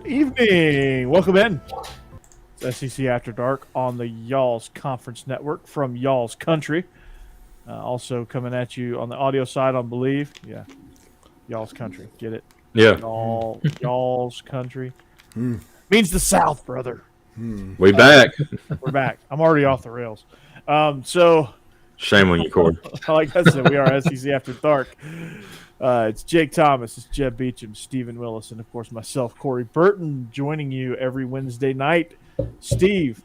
Good evening. Welcome in. It's SEC After Dark on the Y'all's Conference Network from Y'all's Country. Also coming at you on the audio side on Bleav. Yeah. Y'all's Country. Get it? Yeah. Y'all's Country. Means the South, brother. We back. We're back. I'm already off the rails. So Shame on you, Corey. like I said, we are SEC After Dark. It's Jake Thomas, it's Jeb Beechum, Stephen Willis, and of course myself, Corey Burton, joining you every Wednesday night. Steve,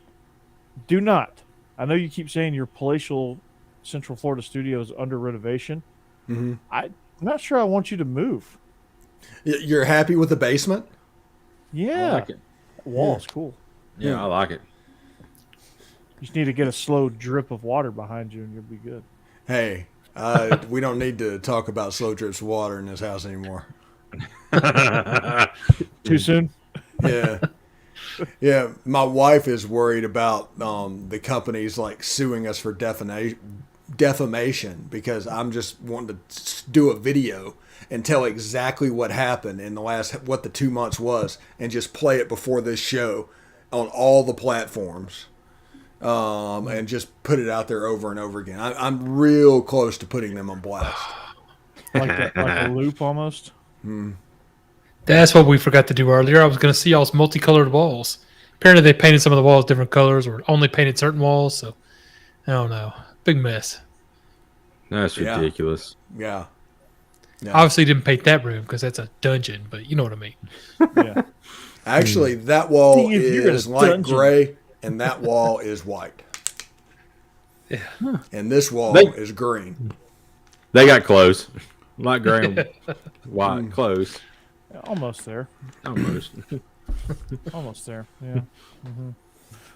do not. I know you keep saying your palatial Central Florida studio is under renovation. Mm-hmm. I'm not sure I want you to move. You're happy with the basement? Yeah. I like it. Wall's cool. Yeah, I like it. You just need to get a slow drip of water behind you and you'll be good. Hey, we don't need to talk about slow drips of water in this house anymore. Too soon? Yeah. Yeah, my wife is worried about the companies like suing us for defamation because I'm just wanting to do a video and tell exactly what happened in what the 2 months was and just play it before this show on all the platforms. And just put it out there over and over again. I'm real close to putting them on blast. Like a loop almost? That's what we forgot to do earlier. I was going to see y'all's multicolored walls. Apparently they painted some of the walls different colors or only painted certain walls. So, I don't know. Big mess. That's ridiculous. Yeah. Obviously didn't paint that room because that's a dungeon, but you know what I mean. Yeah. Actually, that wall Steve, you're in is a light dungeon. gray, and that wall is white. Yeah. And this wall is green. They got close. Light gray and white close. Almost there. Almost. Almost there. Yeah.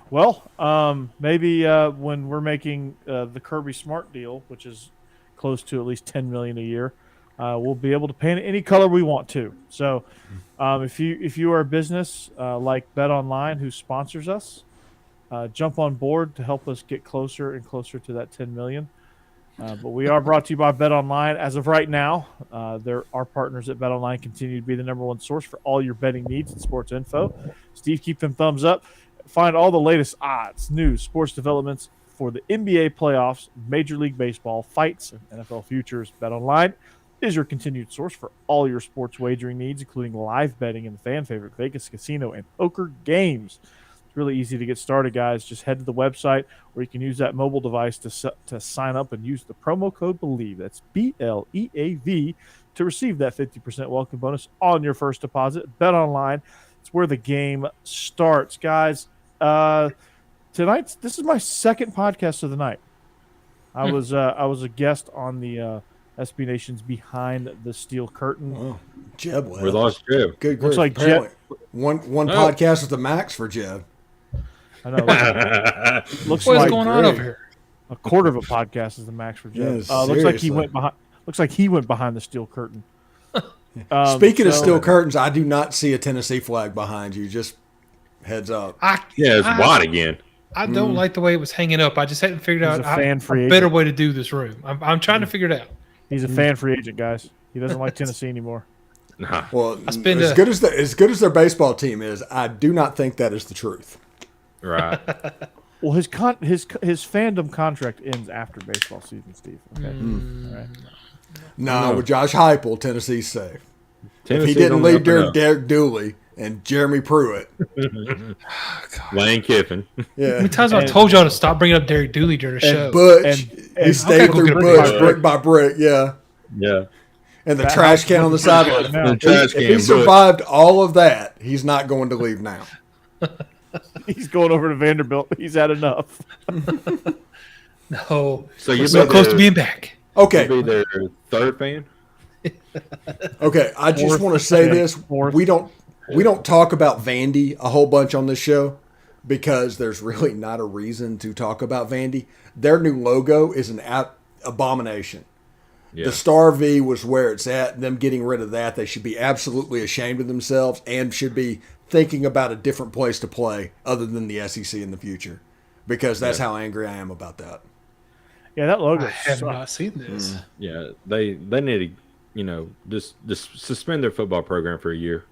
Well, maybe when we're making the Kirby Smart deal, which is close to at least $10 million a year, we'll be able to paint it any color we want to. So, if you are a business like Bet Online, who sponsors us, jump on board to help us get closer and closer to that $10 million. But we are brought to you by Bet Online. As of right now, our partners at Bet Online continue to be the number one source for all your betting needs and sports info. Steve, keep them thumbs up. Find all the latest odds, news, sports developments for the NBA playoffs, Major League Baseball, fights, and NFL futures. Bet Online is your continued source for all your sports wagering needs, including live betting and the fan favorite Vegas casino and poker games. It's really easy to get started, guys. Just head to the website, or you can use that mobile device to sign up and use the promo code Bleav. That's BLEAV to receive that 50% welcome bonus on your first deposit. Bet Online, it's where the game starts, guys. Tonight, this is my second podcast of the night. I was a guest on the SB Nation's Behind the Steel Curtain. Oh, Jeb, We lost Jeb. good. Looks like Apparently, one podcast with the max for Jeb. I know. Looks What's like going on over here? a quarter of a podcast is the max for Jeb. Yeah, Looks like he seriously. went behind. Looks like he went behind the steel curtain. Speaking of so- steel curtains, I do not see a Tennessee flag behind you. Just heads up. Yeah, it's white again. I don't like the way it was hanging up. I just hadn't figured He's out a fan free a better agent. way to do this room. I'm trying to figure it out. He's a fan free agent, guys. He doesn't like Tennessee anymore. Nah. Well, spend as good as their baseball team is, I do not think that is the truth. Right. Well, his fandom contract ends after baseball season, Steve. Okay. All right. No, with Josh Heupel, Tennessee's safe. If Tennessee's he didn't on the leave up and during up. Derek Dooley and Jeremy Pruitt, Lane Kiffin. How yeah, many times have I told y'all to stop bringing up Derek Dooley during the show? and Butch, And- he stayed go through get Butch Butch. brick by brick, yeah. Yeah. And the That trash house can on the looks pretty sideline. good now. The trash If he can. Butch. survived all of that, he's not going to leave now. He's going over to Vanderbilt. He's had enough. No. So We're you so close to being back. Okay, be their third fan? okay. I just Fourth, want to say yeah, this: fourth. we don't talk about Vandy a whole bunch on this show because there's really not a reason to talk about Vandy. Their new logo is an abomination. Yeah. The Star V was where it's at. Them getting rid of that, they should be absolutely ashamed of themselves and should be thinking about a different place to play other than the SEC in the future, because that's how angry I am about that. Yeah, that logo. I have sucks. not seen this. Yeah. They need to, just suspend their football program for a year.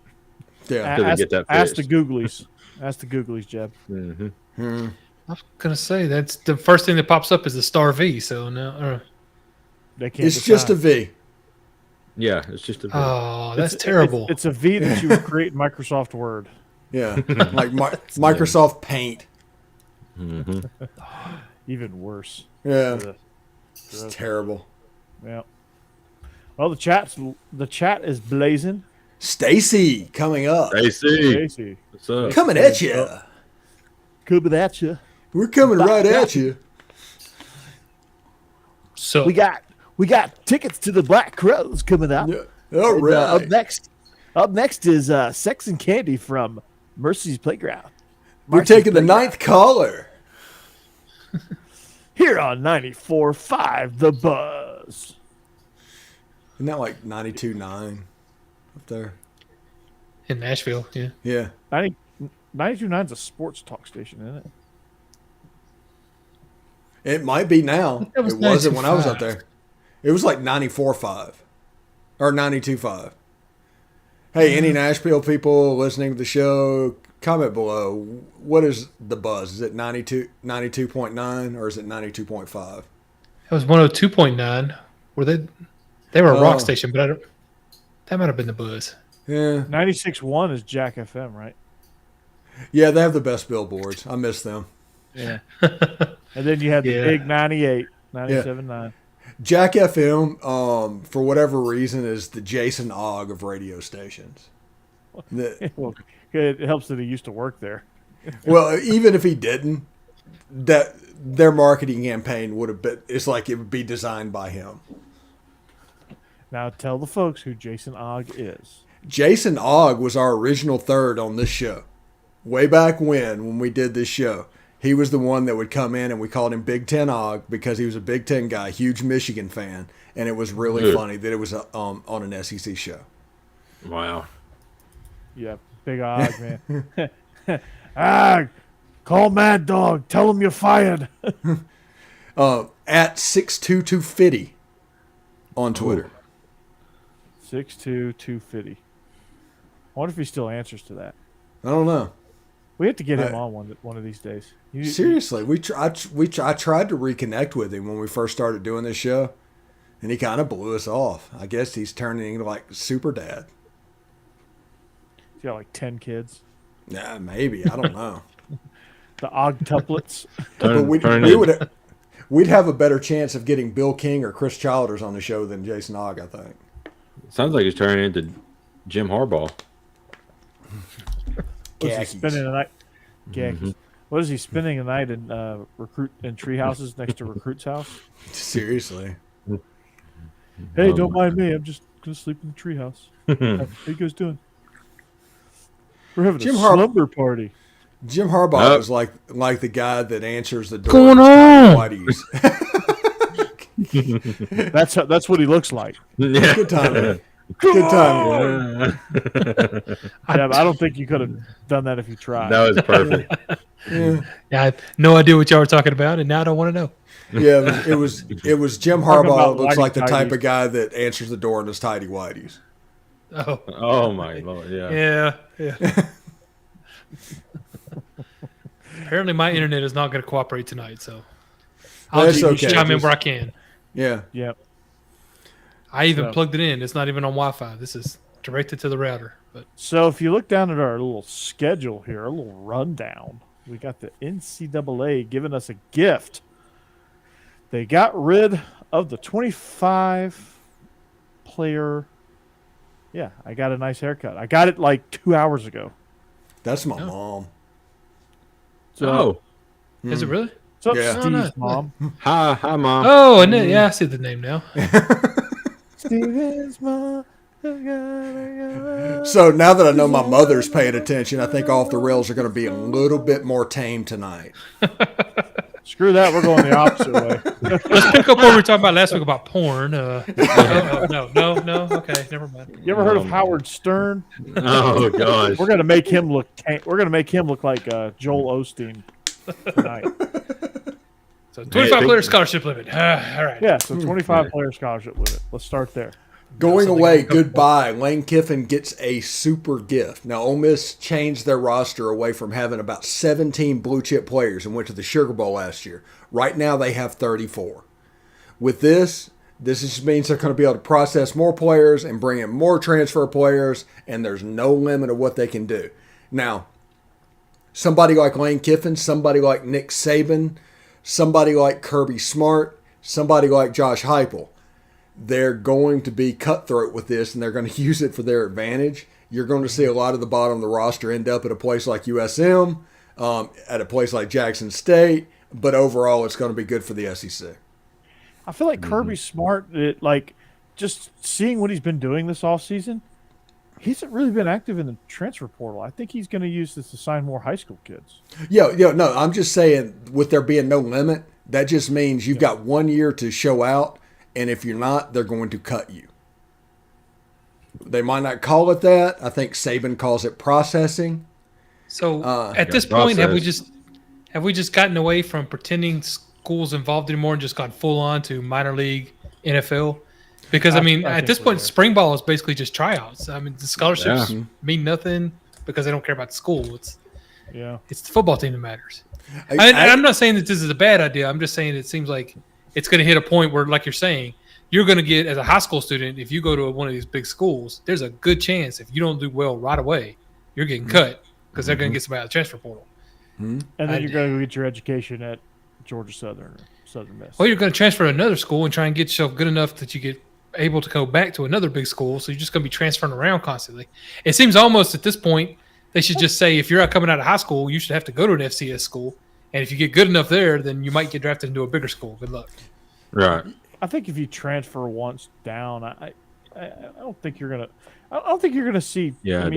Yeah. Till they get that Ask the fixed. Googlies. Ask the Googlies, Jeb. Mm-hmm. I was gonna say that's the first thing that pops up is the star V. So now, They can't. It's just a V. Yeah, it's just a. oh, that's terrible. It's a V that you would create in Microsoft Word. Yeah, like Microsoft Paint. Mm-hmm. Even worse. Yeah, Ugh. it's terrible. Yeah. Well, the chat is blazing. Stacy coming up. AC, Casey, what's up? Coming at you. coming at you. We're coming right at you. So We got tickets to the Black Crows coming up. Yeah. All And, right. up next is Sex and Candy from Mercy's Playground. We're Marcy's taking the Playground. ninth caller. Here on 94.5 The Buzz. Isn't that like 92.9 up there? in Nashville, yeah. Yeah. 92.9 is a sports talk station, isn't it? It might be now. It was It wasn't when I was 92.5. up there. It was like 94.5 or 92.5. Hey, any Nashville people listening to the show, comment below. What is the buzz? Is it 92.9 or is it 92.5? It was 102.9. Were they were a rock station, but that might have been the buzz. Yeah. 96.1 is Jack FM, right? Yeah, they have the best billboards. I miss them. Yeah. And then you had the Yeah. big 98, 97.9. Jack FM, for whatever reason, is the Jason Ogg of radio stations. Well, it helps that he used to work there. Well, even if he didn't, that their marketing campaign would have been. It's like it would be designed by him. Now tell the folks who Jason Ogg is. Jason Ogg was our original third on this show, way back when we did this show. He was the one that would come in, and we called him Big Ten Ogg because he was a Big Ten guy, huge Michigan fan, and it was really Good. funny that it was on an SEC show. Wow. Yeah, big Ogg, man. Call Mad Dog. Tell him you're fired. At 62250 on Twitter. 62250. I wonder if he still answers to that. I don't know. We have to get him on one of these days. Seriously, I tried to reconnect with him when we first started doing this show, and he kind of blew us off. I guess he's turning into like super dad. He's got like 10 kids. Yeah, maybe. I don't know. The Ogtuplets. But we'd have a better chance of getting Bill King or Chris Childers on the show than Jason Ogg, I think. Sounds like he's turning into Jim Harbaugh. Was he Khakis. spending the night? Khakis. What is he spending the night in tree houses next to Recruit's house? Seriously. Hey, don't mind me. I'm just gonna sleep in the tree house. How you guys doing? We're having Jim a Harbaugh- slumber party. Jim Harbaugh was like the guy that answers the door. Going at on? Whitey's. That's what he looks like. Yeah. Good timing. Good timing. I don't think you could have done that if you tried. That was perfect. Yeah. Yeah, I had no idea what y'all were talking about, and now I don't want to know. Yeah, it was Jim Talking Harbaugh. about Looks like the whitey type tighties. of guy that answers the door in his tidy whities. Oh, Oh my lord, yeah. yeah. Apparently, my internet is not going to cooperate tonight, so I'll That's just okay. chime in where I can. Yeah. Yep. I even So- plugged it in. It's not even on Wi-Fi. This is directed to the router. But So if you look down at our little schedule here, a little rundown, we got the NCAA giving us a gift. They got rid of the 25 player. Yeah, I got a nice haircut. I got it like 2 hours ago. That's my mom. So, Oh, is it really? what's up, Yeah. Steve's Oh, no. mom? hi, mom. Oh, and yeah, I see the name now. Steve's mom. So now that I know my mother's paying attention, I think Off the Rails are going to be a little bit more tame tonight. Screw that. We're going the opposite way. Let's pick up what we were talking about last week about porn. No. Okay, never mind. You ever heard of Howard Stern? Oh gosh. We're gonna make him look. We're gonna make him look like Joel Osteen tonight. So 25 player scholarship limit. All right. Yeah, so 25 player scholarship limit. Let's start there. Going away, goodbye. Lane Kiffin gets a super gift. Now, Ole Miss changed their roster away from having about 17 blue chip players and went to the Sugar Bowl last year. Right now, they have 34. With this just means they're going to be able to process more players and bring in more transfer players, and there's no limit of what they can do. Now, somebody like Lane Kiffin, somebody like Nick Saban, somebody like Kirby Smart, somebody like Josh Heupel, they're going to be cutthroat with this, and they're going to use it for their advantage. You're going to see a lot of the bottom of the roster end up at a place like USM, at a place like Jackson State, but overall it's going to be good for the SEC. I feel like Kirby Smart, just seeing what he's been doing this offseason, he hasn't really been active in the transfer portal. I think he's going to use this to sign more high school kids. No, I'm just saying with there being no limit, that just means you've got 1 year to show out, and if you're not, they're going to cut you. They might not call it that. I think Saban calls it processing. So at this point, have we just gotten away from pretending schools involved anymore and just gone full on to minor league NFL? Because at this point, spring ball is basically just tryouts. I mean, the scholarships mean nothing because they don't care about the school. It's the football team that matters. I'm not saying that this is a bad idea. I'm just saying it seems like it's going to hit a point where, like you're saying, you're going to get, as a high school student, if you go to one of these big schools, there's a good chance if you don't do well right away, you're getting cut because they're going to get somebody out of the transfer portal. And then you're going to get your education at Georgia Southern or Southern Miss. Well, you're going to transfer to another school and try and get yourself good enough that you get able to go back to another big school. So you're just going to be transferring around constantly. It seems almost at this point they should just say if you're coming out of high school, you should have to go to an FCS school. And if you get good enough there, then you might get drafted into a bigger school. Good luck. Right. I think if you transfer once down, I don't think you're gonna. I don't think you're gonna see. Yeah,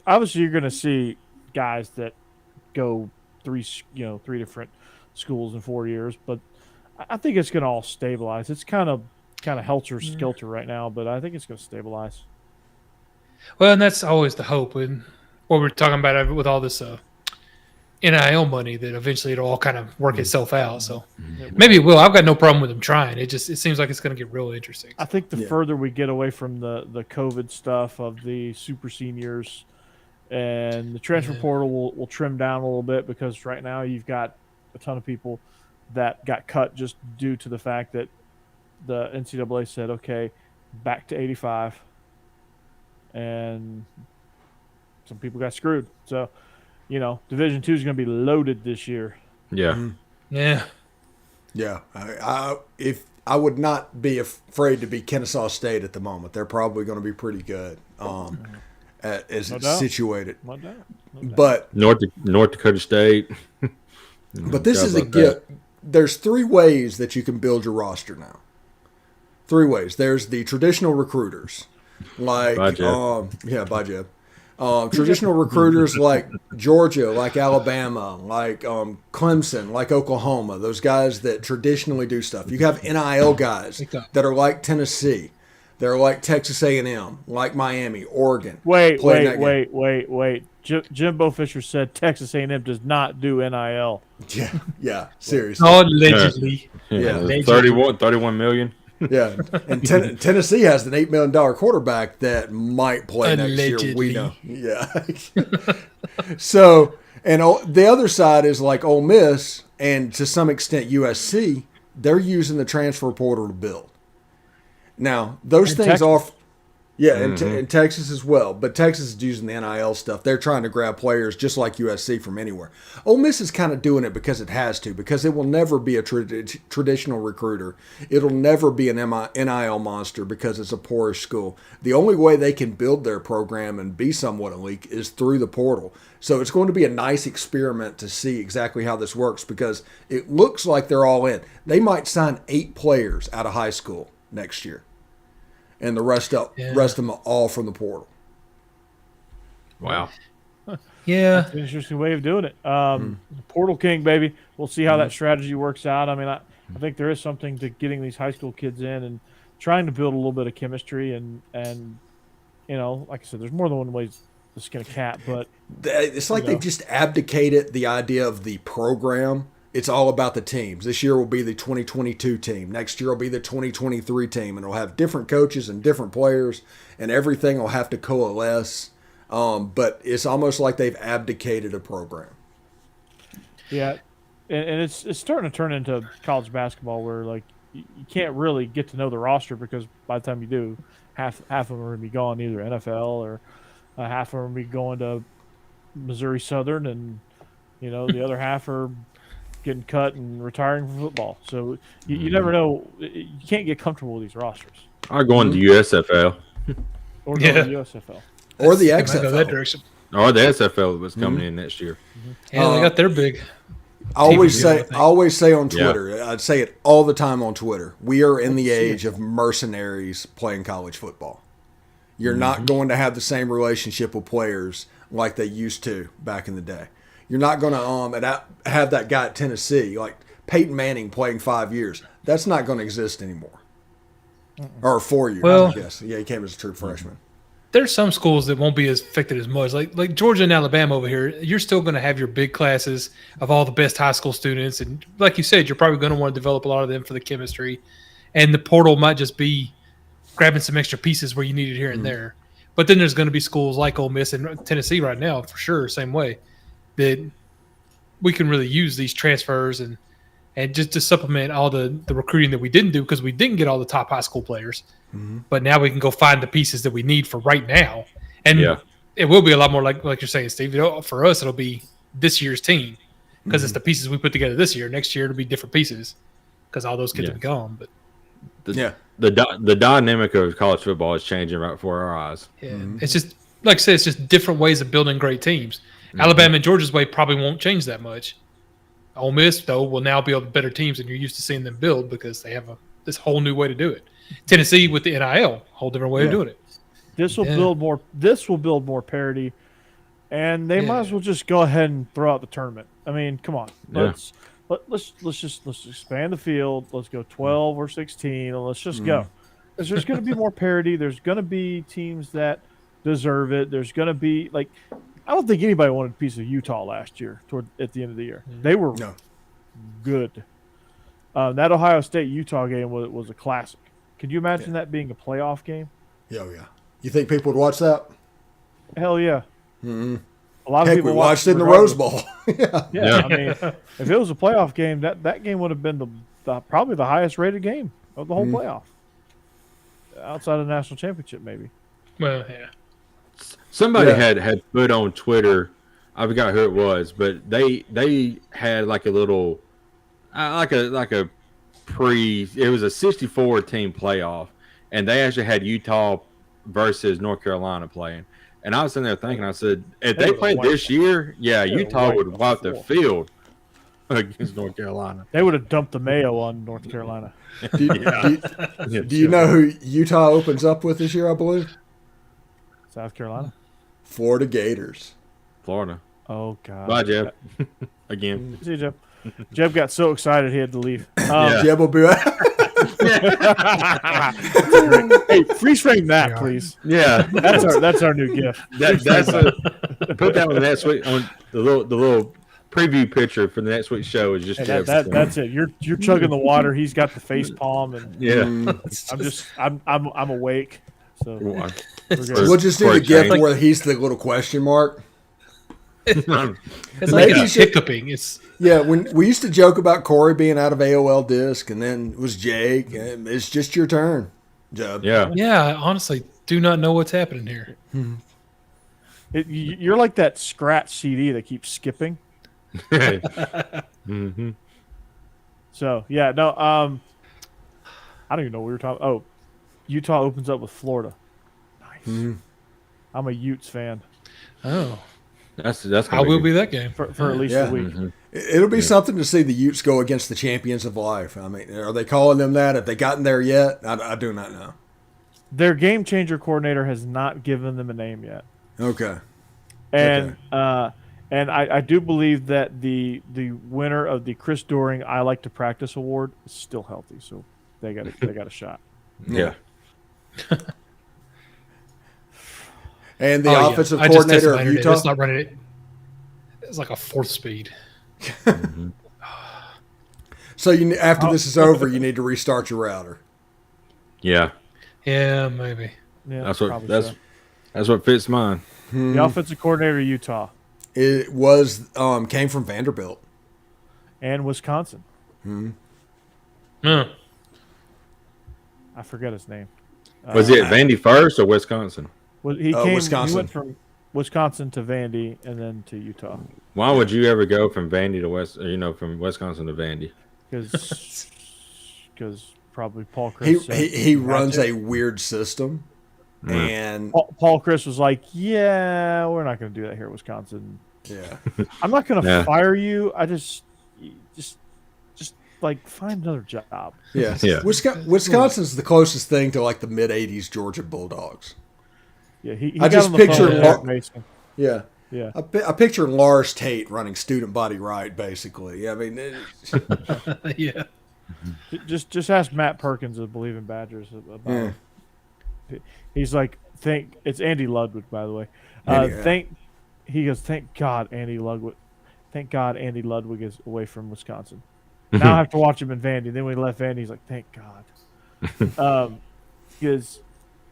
obviously you're gonna see guys that go three different schools in 4 years, but I think it's gonna all stabilize. It's kind of helter skelter right now, but I think it's gonna stabilize. Well, and that's always the hope, and what we're talking about with all this NIL money, that eventually it'll all kind of work itself out. So maybe it will. I've got no problem with them trying. It seems like it's going to get real interesting. I think the further we get away from the COVID stuff of the super seniors and the transfer portal will trim down a little bit, because right now you've got a ton of people that got cut just due to the fact that the NCAA said, okay, back to 85, and some people got screwed. So, Division II is going to be loaded this year. Yeah. Yeah. Yeah. I would not be afraid to be Kennesaw State at the moment. They're probably going to be pretty good as it's situated. No doubt. But North Dakota State. But this is a gift. There's 3 ways that you can build your roster now. 3 ways. There's the traditional recruiters, like Bye, Jeb. Bye, Jeb. Traditional recruiters like Georgia, like Alabama, like Clemson, like Oklahoma, those guys that traditionally do stuff. You have NIL guys that are like Tennessee. They're like Texas A&M, like Miami, Oregon. Wait. Jimbo Fisher said Texas A&M does not do NIL. Yeah, seriously. Allegedly. Yeah, 31 million. Yeah, and Tennessee has an $8 million quarterback that might play next year. We know. Yeah. So, and the other side is like Ole Miss, and to some extent USC. They're using the transfer portal to build. Now, those things Texas. are. Yeah, and Texas as well. But Texas is using the NIL stuff. They're trying to grab players just like USC from anywhere. Ole Miss is kind of doing it because it has to, because it will never be a traditional recruiter. It'll never be an NIL monster because it's a poorish school. The only way they can build their program and be somewhat elite is through the portal. So it's going to be a nice experiment to see exactly how this works, because it looks like they're all in. They might sign 8 players out of high school next year. And the rest of them are all from the portal. Wow. Yeah. That's an interesting way of doing it. Portal King, baby. We'll see how that strategy works out. I mean, I think there is something to getting these high school kids in and trying to build a little bit of chemistry. And like I said, there's more than one way to skin a cat. But it's like they've just abdicated the idea of the program. it's all about the teams. This year will be the 2022 team. Next year will be the 2023 team, and it'll have different coaches and different players, and everything will have to coalesce. But it's almost like they've abdicated a program. Yeah, and it's starting to turn into college basketball where like you can't really get to know the roster because by the time you do, half of them are going to be gone, either NFL or half of them will be going to Missouri Southern, and the other half are getting cut and retiring from football. So you never know. You can't get comfortable with these rosters. Or going to USFL. Or going to USFL. Or the XFL. Go that XFL. direction. Or the SFL was coming in next year. Yeah, they got their big. I always say on Twitter, I'd say it all the time on Twitter, we are in the age of mercenaries playing college football. You're not going to have the same relationship with players like they used to back in the day. You're not going to have that guy at Tennessee, like Peyton Manning playing 5 years. That's not going to exist anymore. Or 4 years, I guess. Yeah, he came as a true freshman. There's some schools that won't be as affected as much. Like Georgia and Alabama over here, you're still going to have your big classes of all the best high school students. And like you said, you're probably going to want to develop a lot of them for the chemistry. And the portal might just be grabbing some extra pieces where you need it here and there. But then there's going to be schools like Ole Miss and Tennessee right now, for sure, same way, that we can really use these transfers and just to supplement all the recruiting that we didn't do because we didn't get all the top high school players. But now we can go find the pieces that we need for right now. And it will be a lot more like you're saying, Steve. For us, it'll be this year's team because it's the pieces we put together this year. Next year, it'll be different pieces because all those kids will be gone. But the dynamic of college football is changing right before our eyes. Yeah, it's just like I said, it's just different ways of building great teams. Alabama and Georgia's way probably won't change that much. Ole Miss, though, will now build better teams than you're used to seeing them build because they have this whole new way to do it. Tennessee with the NIL, whole different way of doing it. This will build more. This will build more parity, and they might as well just go ahead and throw out the tournament. I mean, come on, let's expand the field. Let's go 12 or 16, and let's just go. Because there's going to be more parity. There's going to be teams that deserve it. There's going to be I don't think anybody wanted a piece of Utah last year at the end of the year. They were good. That Ohio State-Utah game was a classic. Could you imagine that being a playoff game? Yeah. You think people would watch that? Hell yeah. Mm-hmm. A lot of people watched it in the Rose Bowl. Yeah. I mean, if it was a playoff game, that game would have been probably the highest rated game of the whole playoff. Outside of the national championship, maybe. Well, yeah. Somebody had put on Twitter, I forgot who it was, but they had like a little, like a it was a 64 team playoff, and they actually had Utah versus North Carolina playing. And I was sitting there thinking, I said, if they played this year, Utah would wipe the field against North Carolina. They would have dumped the mayo on North Carolina. Do you know who Utah opens up with this year, I believe? South Carolina? Florida Gators. Florida. Oh, God. Bye, Jeb. Again. See you, Jeb. Jeb got so excited he had to leave. Jeb will be back. Hey, freeze frame that, please. Yeah, that's our new gift. Put that on the next week on the little preview picture for the next week's show is just that's it. You're chugging the water. He's got the face palm, and I'm awake. So we'll just do the gift where he's the little question mark. It's like it's hiccuping. When we used to joke about Corey being out of AOL disc, and then it was Jake. And it's just your turn, Jeb. Yeah. I honestly do not know what's happening here. You're like that scratch CD that keeps skipping. So I don't even know what we were talking. Oh, Utah opens up with Florida. Nice. I'm a Utes fan. Oh. That's I will be that game for at least a week. It'll be something to see the Utes go against the champions of life. I mean, are they calling them that? Have they gotten there yet? I do not know. Their game changer coordinator has not given them a name yet. Okay. And I do believe that the winner of the Chris Doering I Like to Practice Award is still healthy, so they got a shot. Yeah. And the offensive coordinator of Utah. It's not running it. It's like a fourth speed. So after this is over, you need to restart your router. Yeah. Yeah, maybe. Yeah, that's what fits mine. The offensive coordinator of Utah. It was came from Vanderbilt and Wisconsin. No. I forget his name. Was it Vandy first or Wisconsin? Wisconsin. He went from Wisconsin to Vandy and then to Utah. Why would you ever go from Vandy to from Wisconsin to Vandy? Because probably Paul Chris. He runs a weird system, and Paul Chris was like, "Yeah, we're not going to do that here at Wisconsin. Yeah, I'm not going to fire you. I just like find another job." Yeah. Wisconsin's the closest thing to like the mid '80s Georgia Bulldogs. Yeah, he I just picture Yeah. I picture Lars Tate running student body right, basically. I mean, yeah. Just ask Matt Perkins of Bleav In Badgers about it. He's like, it's Andy Ludwig, by the way. He goes, thank God Andy Ludwig is away from Wisconsin. Now I have to watch him in Vandy. Then when he left Vandy, he's like, thank God. Because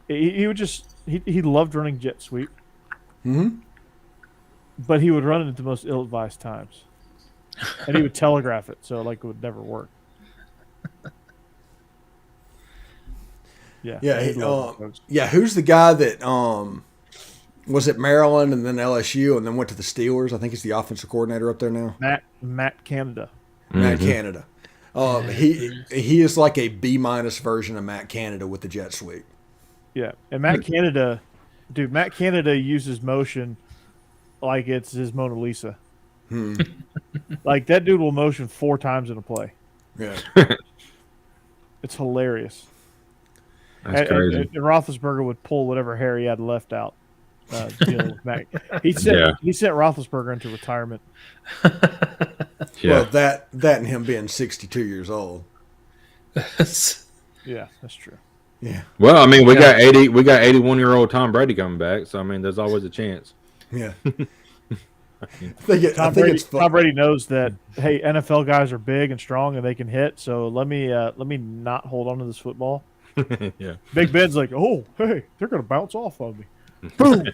he would he loved running jet sweep. Mm-hmm. But he would run it at the most ill-advised times. And he would telegraph it, so like it would never work. Yeah. Who's the guy that was at Maryland and then LSU and then went to the Steelers? I think he's the offensive coordinator up there now. Matt Canada. Matt Canada. He is like a B- version of Matt Canada with the jet sweep. Yeah, and Matt Canada uses motion like it's his Mona Lisa. Like that dude will motion 4 times in a play. Yeah. It's hilarious. That's crazy. And Roethlisberger would pull whatever hair he had left out. Dealing with Mac. He sent Roethlisberger into retirement. Well, that and him being 62 years old. Yeah, that's true. Yeah. Well, I mean, we got 81-year-old Tom Brady coming back, so I mean, there's always a chance. Yeah. Tom Brady knows that hey, NFL guys are big and strong and they can hit, so let me not hold on to this football. Yeah. Big Ben's like, oh, hey, they're gonna bounce off on me. Boom.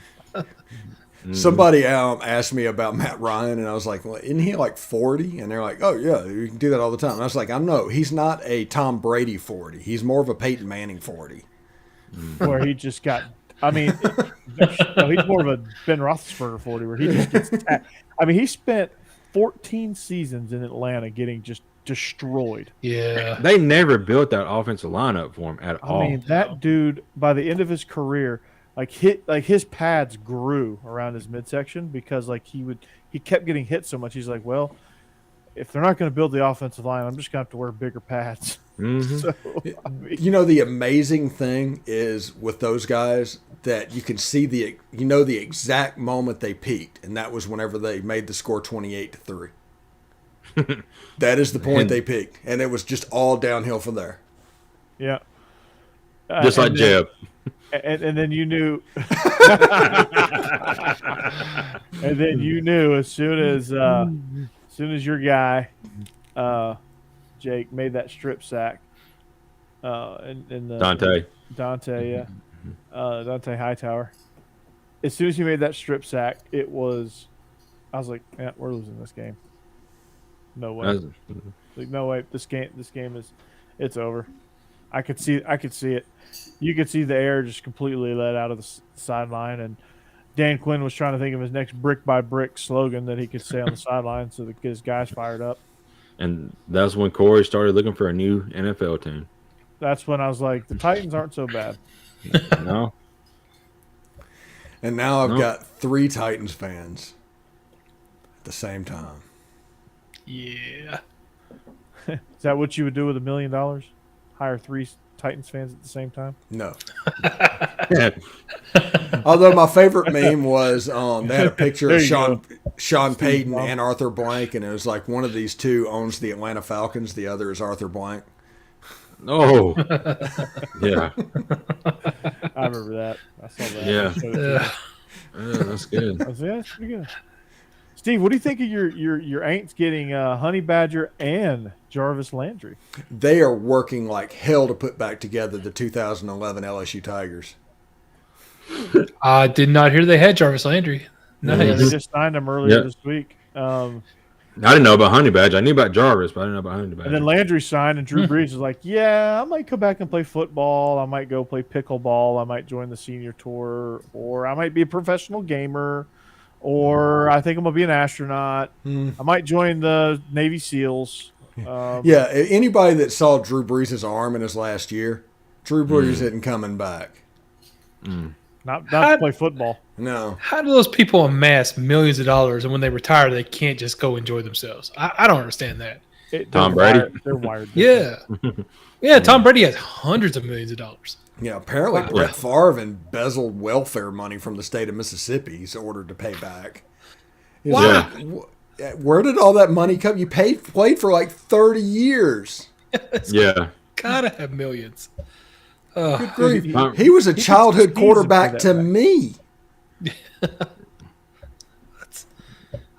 Somebody asked me about Matt Ryan, and I was like, well, isn't he like 40? And they're like, oh, yeah, you can do that all the time. And I was like, I know. He's not a Tom Brady 40. He's more of a Peyton Manning 40. Where he just got – I mean, he's more of a Ben Roethlisberger 40 where he just gets – I mean, he spent 14 seasons in Atlanta getting just destroyed. Yeah. They never built that offensive lineup for him at all. I mean, that dude, by the end of his career – his pads grew around his midsection because he kept getting hit so much. He's like, well, if they're not going to build the offensive line, I'm just going to have to wear bigger pads. Mm-hmm. So, I mean, the amazing thing is with those guys that you can see the exact moment they peaked, and that was whenever they made the score 28-3. That is the point they peaked, and it was just all downhill from there. Yeah, just like Jeb. And then you knew, as soon as your guy, Jake, made that strip sack, Dante Hightower. As soon as he made that strip sack, I was like, yeah, we're losing this game. No way. No way. This game it's over. I could see it. You could see the air just completely let out of the sideline, and Dan Quinn was trying to think of his next brick by brick slogan that he could say on the sideline so that get his guys fired up. And that's when Corey started looking for a new NFL team. That's when I was like, the Titans aren't so bad. No. And now I've got 3 Titans fans at the same time. Yeah. Is that what you would do with $1 million? Hire 3 Titans fans at the same time? No. Although my favorite meme was they had a picture of Sean Payton and Arthur Blank, and it was like one of these two owns the Atlanta Falcons, the other is Arthur Blank. Oh, yeah. I remember that. I saw that. Yeah. Yeah, that's good. I was like, yeah, that's pretty good. Steve, what do you think of your Aints getting Honey Badger and Jarvis Landry? They are working like hell to put back together the 2011 LSU Tigers. I did not hear they had Jarvis Landry. Nice. Yeah, they just signed him earlier this week. I didn't know about Honey Badger. I knew about Jarvis, but I didn't know about Honey Badger. And then Landry signed, and Drew Brees was like, yeah, I might come back and play football. I might go play pickleball. I might join the senior tour, or I might be a professional gamer, or I think I'm going to be an astronaut. I might join the Navy SEALs. Yeah, anybody that saw Drew Brees' arm in his last year, Drew Brees isn't coming back. Not to play football. No. How do those people amass millions of dollars, and when they retire, they can't just go enjoy themselves? I don't understand that. Tom Brady? They're wired. Yeah. Yeah, Tom Brady has hundreds of millions of dollars. Yeah, apparently Brett Favre embezzled welfare money from the state of Mississippi. He's ordered to pay back. Wow. Where did all that money come? You played for like 30 years. Yeah. Gotta have millions. Good grief. He was a childhood quarterback to me.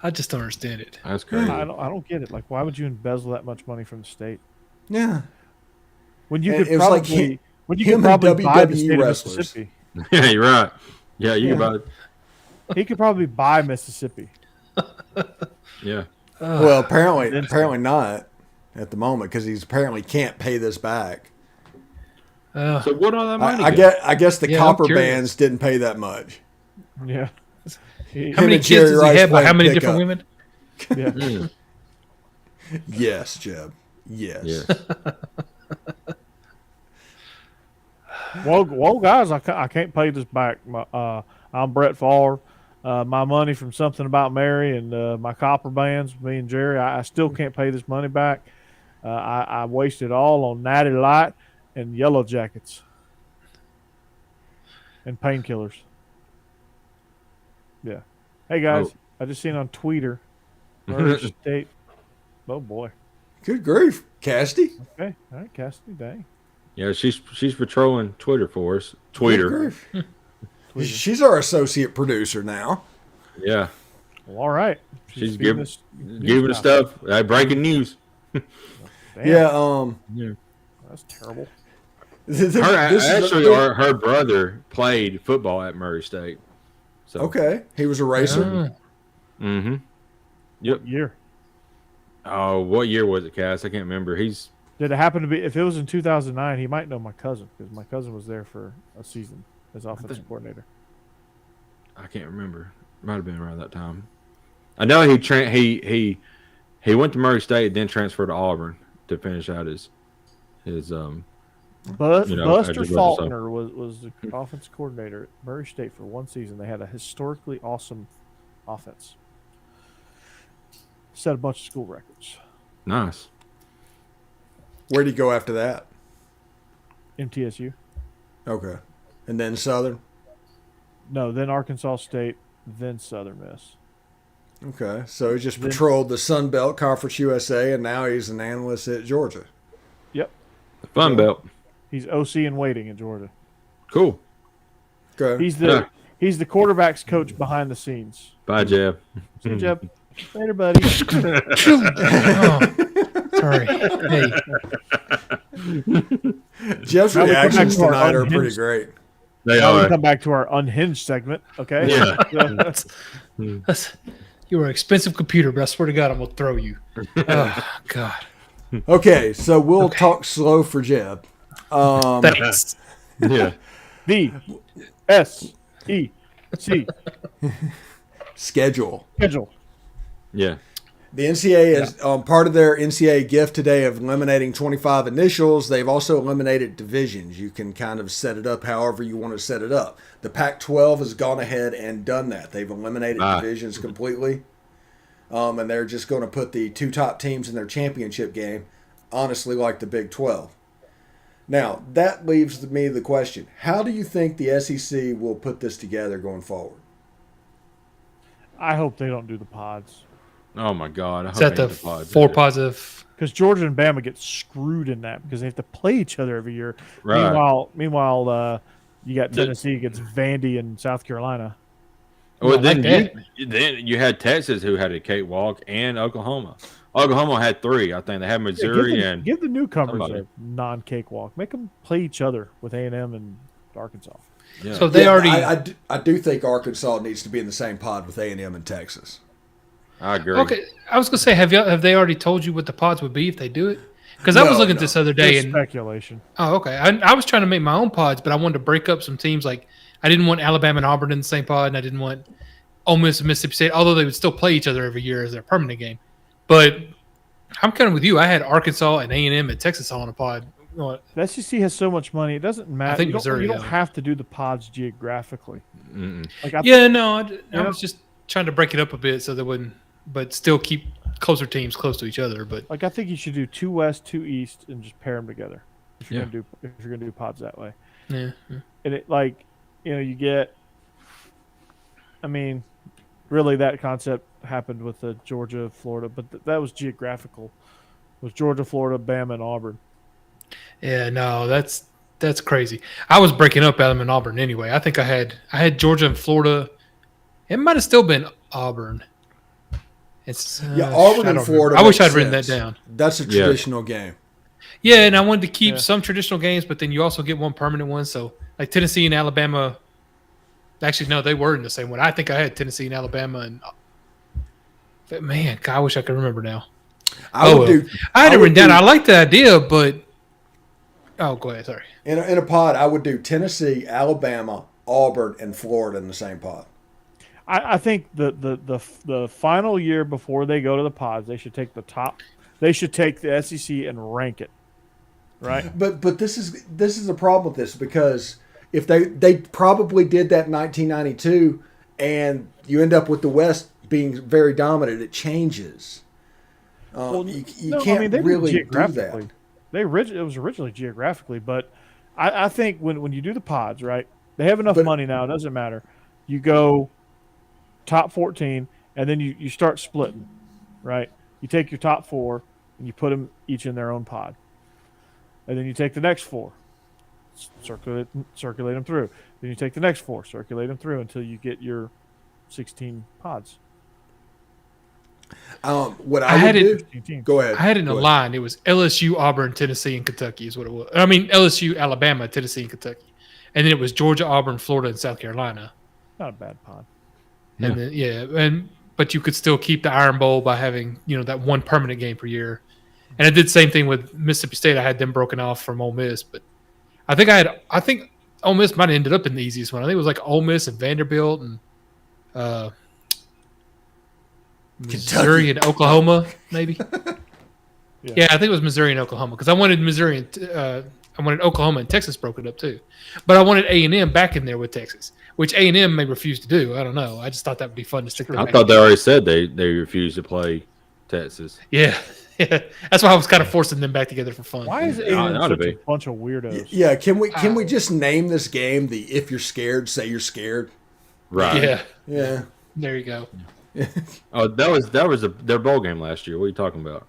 I just don't understand it. That's crazy. I don't get it. Like, why would you embezzle that much money from the state? Yeah. When you could probably buy the state of Mississippi. Yeah, you're right. Yeah, you could buy it. He could probably buy Mississippi. Yeah. Well, apparently not at the moment, because he's apparently can't pay this back. So what all that money? I guess the copper bands didn't pay that much. Yeah. How many kids does he have? How many different women? Yeah. Yes, Jeb. Yes. Well, guys, I can't pay this back. I'm Brett Favre. My money from Something About Mary and my copper bands, me and Jerry, I still can't pay this money back. I wasted all on Natty Light and Yellow Jackets and painkillers. Yeah. Hey, guys, I just seen on Twitter, Murray State. Oh, boy. Good grief, Cassidy. Okay. All right, Cassidy, dang. Yeah, she's patrolling Twitter for us. Twitter. She's our associate producer now. Yeah. Well, all right. She's giving us stuff. Breaking news. Damn. Yeah. That's terrible. Her brother played football at Murray State. So. Okay. He was a racer? Mm-hmm. Yep. What year? Oh, what year was it, Cass? I can't remember. Did it happen to be, if it was in 2009, he might know my cousin, because my cousin was there for a season as offensive coordinator. I can't remember. Might have been around that time. I know he went to Murray State, then transferred to Auburn to finish out his Buster Faulkner was the offensive coordinator at Murray State for one season. They had a historically awesome offense. Set a bunch of school records. Nice. Where'd he go after that? MTSU. Okay. And then Southern? No, then Arkansas State, then Southern Miss. Okay. So he just patrolled the Sun Belt Conference USA, and now he's an analyst at Georgia. Yep. The Fun Belt. He's OC in waiting at Georgia. Cool. Okay. He's the quarterback's coach behind the scenes. Bye, Jeb. See you, Jeb. Later, buddy. Sorry. Hey. Jeff's reactions tonight are pretty great. They now are. we come back to our unhinged segment, okay? Yeah. You're an expensive computer, but I swear to God, I'm going to throw you. Oh, God. Okay, so we'll talk slow for Jeb. Thanks. Yeah. VSEC. Schedule. Yeah. The NCAA is part of their NCAA gift today of eliminating 25 initials. They've also eliminated divisions. You can kind of set it up however you want to set it up. The Pac-12 has gone ahead and done that. They've eliminated divisions completely. And they're just going to put the two top teams in their championship game, honestly, like the Big 12. Now, that leaves me the question, how do you think the SEC will put this together going forward? I hope they don't do the pods. Oh, my God. I hope Is that the four positive? Because Georgia and Bama get screwed in that because they have to play each other every year. Right. Meanwhile, you got Tennessee against Vandy and South Carolina. Well, then you had Texas, who had a cakewalk, and Oklahoma. Oklahoma had 3, I think. They had Missouri and give the newcomers a non-cakewalk. Make them play each other with A&M and Arkansas. Yeah. So they already. I do think Arkansas needs to be in the same pod with A&M and Texas. I agree. Okay, I was gonna say, have they already told you what the pods would be if they do it? Because I was looking at this other day and speculation. Oh, okay. I was trying to make my own pods, but I wanted to break up some teams. Like I didn't want Alabama and Auburn in the same pod, and I didn't want Ole Miss and Mississippi State, although they would still play each other every year as their permanent game. But I'm kind of with you. I had Arkansas and A&M and Texas all in a pod. The SEC has so much money; it doesn't matter. I think you don't have to do the pods geographically. Like I was just trying to break it up a bit so they wouldn't, but still keep closer teams close to each other. But I think you should do 2 West, 2 East, and just pair them together. If you're gonna do pods that way. Yeah. And it you get. I mean, really, that concept happened with the Georgia, Florida, but that was geographical. It was Georgia, Florida, Bama, and Auburn. Yeah, no, that's crazy. I was breaking up Alabama and Auburn anyway. I think I had Georgia and Florida. It might have still been Auburn. It's Auburn and Florida. I wish I'd written that down. That's a traditional game. Yeah, and I wanted to keep some traditional games, but then you also get one permanent one. So like Tennessee and Alabama. Actually, no, they were in the same one. I think I had Tennessee and Alabama, and man, God, I wish I could remember now. I had it written down. I like the idea, but go ahead. Sorry. In a pod, I would do Tennessee, Alabama, Auburn, and Florida in the same pod. I think the final year before they go to the pods, they should take the top. They should take the SEC and rank it, right? But this is the problem with this, because if they probably did that in 1992, and you end up with the West being very dominant, it changes. You can't really do that. It was originally geographically, but I think when you do the pods, right, they have enough money now. It doesn't matter. You go top 14, and then you start splitting, right? You take your top 4, and you put them each in their own pod. And then you take the next 4, circulate them through. Then you take the next 4, circulate them through until you get your 16 pods. What I had do? Go ahead. I had it in a line. It was LSU, Auburn, Tennessee, and Kentucky is what it was. I mean, LSU, Alabama, Tennessee, and Kentucky. And then it was Georgia, Auburn, Florida, and South Carolina. Not a bad pod. And then, but you could still keep the Iron Bowl by having, that one permanent game per year. And I did the same thing with Mississippi State. I had them broken off from Ole Miss, but I think Ole Miss might have ended up in the easiest one. I think it was like Ole Miss and Vanderbilt and Missouri and Oklahoma, maybe. Yeah, I think it was Missouri and Oklahoma, because I wanted Missouri and I wanted Oklahoma and Texas broken up too, but I wanted A&M back in there with Texas, which A&M may refuse to do. I don't know. I just thought that would be fun to stick around. I thought they already said they refused to play Texas. Yeah. That's why I was kind of forcing them back together for fun. Why is A&M such a bunch of weirdos? Yeah, can we just name this game the "If you're scared, say you're scared"? Right. Yeah. There you go. That was their bowl game last year. What are you talking about?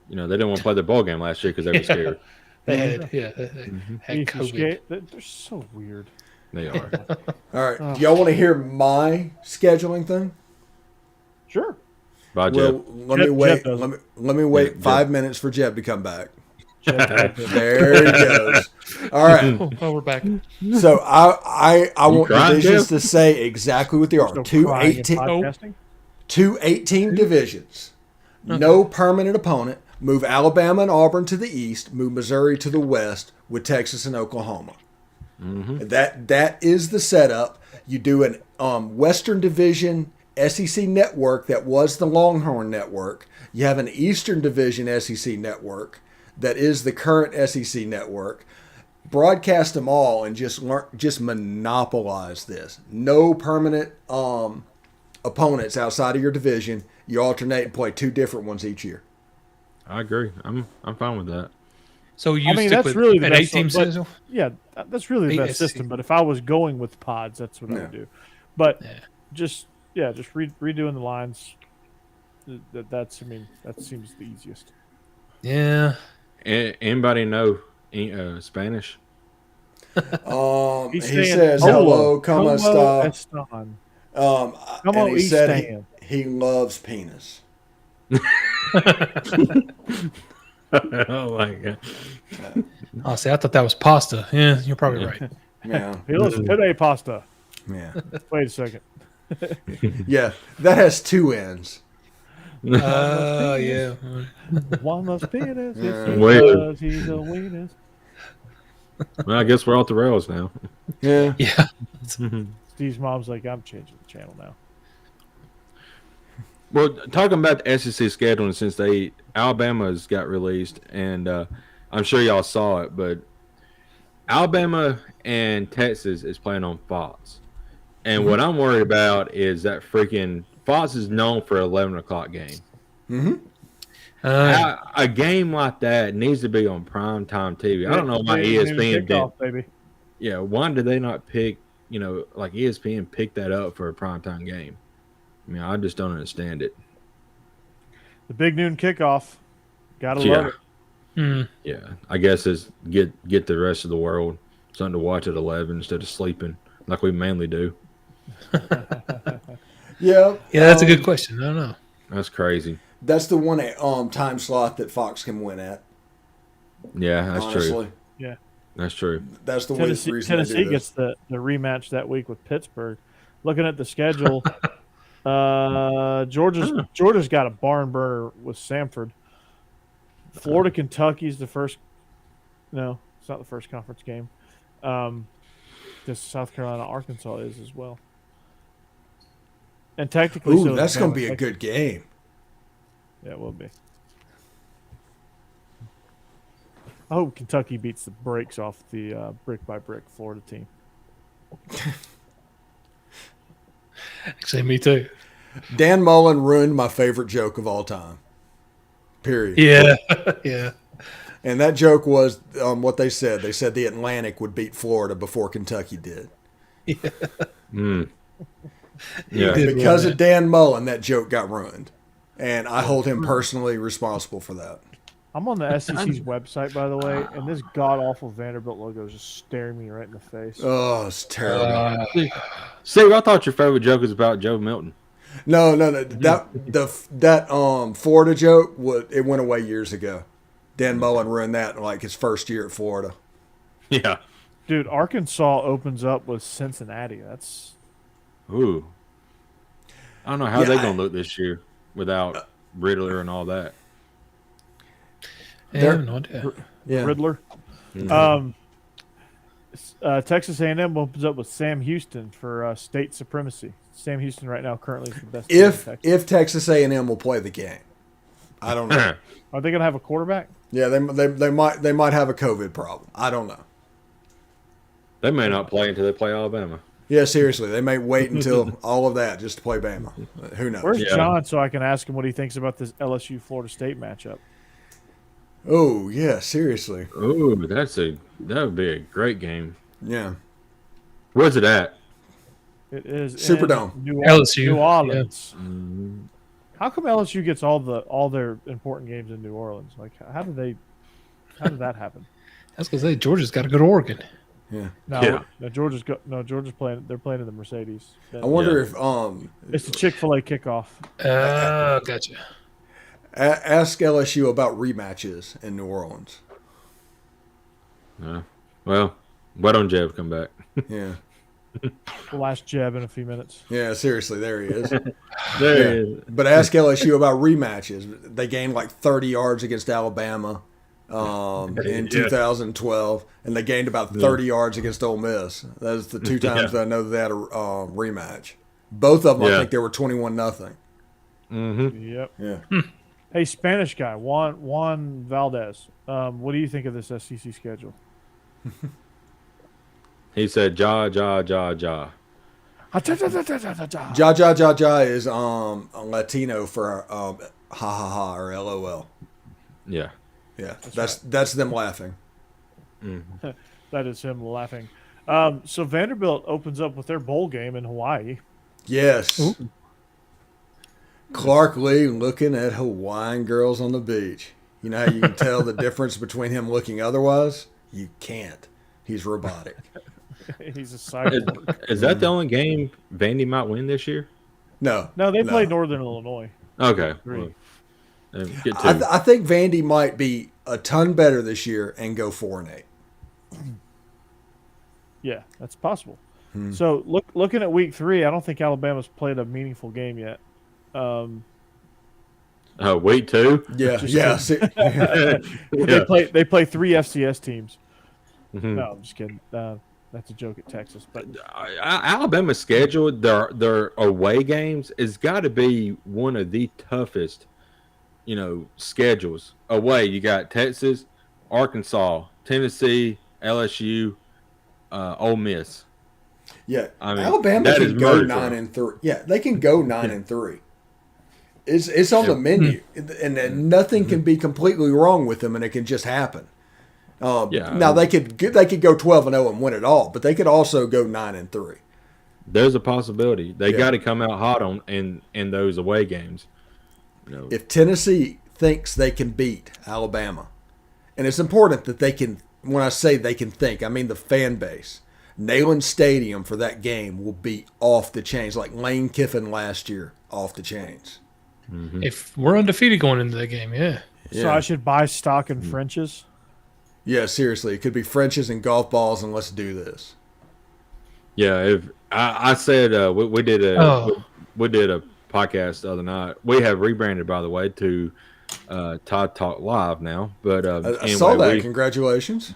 They didn't want to play their bowl game last year because they were scared. They had COVID. They're so weird. They are. All right. Do y'all want to hear my scheduling thing? Sure. Bye, Jeb. Let me wait 5 minutes for Jeb to come back. There he goes. All right. Oh, we're back. So I want divisions to say exactly what they are. Two 18 divisions. No permanent opponent. Move Alabama and Auburn to the east. Move Missouri to the west with Texas and Oklahoma. Mm-hmm. That is the setup. You do an Western Division SEC network that was the Longhorn Network. You have an Eastern Division SEC network that is the current SEC network. Broadcast them all and just monopolize this. No permanent opponents outside of your division. You alternate and play 2 different ones each year. I agree. I'm fine with that. So stick with really an 8-team system? Yeah, that's really the best system. But if I was going with pods, that's what I would do. But just redoing the lines. That seems the easiest. Yeah. Anybody know Spanish? He says hello, como está. And he said he loves penis. Oh my god! Oh, see, I thought that was pasta. Yeah, you're probably right. Yeah, he loves penne pasta. Yeah. Wait a second. Yeah, that has two ends. Yeah. One loves penis. He's a weenus. Well, I guess we're off the rails now. Yeah. Yeah. Steve's mom's like, I'm changing the channel now. Well, talking about the SEC scheduling, since Alabama's got released, and I'm sure y'all saw it, but Alabama and Texas is playing on Fox. And what I'm worried about is that freaking Fox is known for 11 o'clock game. Mm-hmm. A game like that needs to be on primetime TV. I don't know why ESPN did. Baby. Yeah, why did they not pick, like ESPN picked that up for a primetime game? I mean, I just don't understand it. The big noon kickoff. Gotta love it. Mm. Yeah, I guess it's get the rest of the world something to watch at 11 instead of sleeping like we mainly do. Yeah, that's a good question. I don't know. That's crazy. That's the one time slot that Fox can win at. Yeah, that's true. Yeah, that's true. That's the reason Tennessee gets the rematch that week with Pittsburgh. Looking at the schedule, Georgia's got a barn burner with Samford. Florida, Kentucky's the first. No, it's not the first conference game. This South Carolina, Arkansas is as well. And technically, that's going to be a good game. Yeah, it will be. I hope Kentucky beats the brakes off the brick by brick Florida team. Actually, me too. Dan Mullen ruined my favorite joke of all time. Period. Yeah, yeah. And that joke was what they said. They said the Atlantic would beat Florida before Kentucky did. Yeah. Mm. Yeah. Because of Dan Mullen, that joke got ruined. And I hold him personally responsible for that. I'm on the SEC's website, by the way, and this god-awful Vanderbilt logo is just staring me right in the face. Oh, it's terrible. See, I thought your favorite joke was about Joe Milton. No. That Florida joke, it went away years ago. Dan Mullen ruined that in like his first year at Florida. Yeah. Dude, Arkansas opens up with Cincinnati. That's... Ooh. I don't know how they're going to look this year without Riddler and all that. Riddler. Mm-hmm. Texas A&M opens up with Sam Houston for state supremacy. Sam Houston right now currently is the best team in Texas. If Texas A&M will play the game. I don't know. Are they going to have a quarterback? Yeah, they might have a COVID problem. I don't know. They may not play until they play Alabama. Yeah, seriously. They may wait until all of that just to play Bama. Who knows? Where's John so I can ask him what he thinks about this LSU-Florida State matchup? Oh, yeah, seriously. Oh, that would be a great game. Yeah. Where's it at? It is Superdome. New LSU. Orleans. Yeah. Mm-hmm. How come LSU gets all their important games in New Orleans? Like, how did that happen? That's because Georgia's got to go to Oregon. Yeah. No, Georgia's playing. They're playing in the Mercedes. I wonder if it's the Chick-fil-A kickoff. Gotcha. Ask LSU about rematches in New Orleans. Well, why don't Jeb come back? Yeah. We'll ask Jeb in a few minutes. Yeah, seriously, there he is. There he is. But ask LSU about rematches. They gained like 30 yards against Alabama in 2012, and they gained about 30 yards against Ole Miss. That's the two times that I know they had a rematch. Both of them, I think they were 21-0. Mm-hmm. Yep. Yeah. Hey, Spanish guy, Juan Valdez. What do you think of this SEC schedule? He said, ja, ja, ja, ja. Ja, ja, ja, ja is Latino for ha, ha, ha, or LOL. Yeah. Yeah, that's them laughing. Mm-hmm. That is him laughing. So Vanderbilt opens up with their bowl game in Hawaii. Yes. Ooh. Clark Lee looking at Hawaiian girls on the beach. You know how you can tell the difference between him looking otherwise? You can't. He's robotic. He's a cyborg. Is that the only game Vandy might win this year? No. They play Northern Illinois. Okay. Well, I think Vandy might be a ton better this year and go 4-8. Yeah, that's possible. So looking at week 3, I don't think Alabama's played a meaningful game yet. Week 2? Yeah. They play 3 FCS teams. Mm-hmm. No, I'm just kidding. That's a joke at Texas. But Alabama's schedule, their away games, has got to be one of the toughest, schedules. Away, you got Texas, Arkansas, Tennessee, LSU, Ole Miss. Yeah, I mean, Alabama can go 9-3. Yeah, they can go 9-3. It's on the menu, and nothing can be completely wrong with them, and it can just happen. Now they could go 12-0 and win it all, but they could also go 9-3. There's a possibility. They got to come out hot in those away games. If Tennessee thinks they can beat Alabama, and it's important that they can. When I say they can think, I mean the fan base. Neyland Stadium for that game will be off the chains, like Lane Kiffin last year, off the chains. Mm-hmm. If we're undefeated going into that game, yeah. So I should buy stock in French's? Yeah, seriously. It could be French's and golf balls, and let's do this. Yeah, if I said we did a podcast the other night. We have rebranded, by the way, to Todd Talk Live now. But I saw that. Congratulations.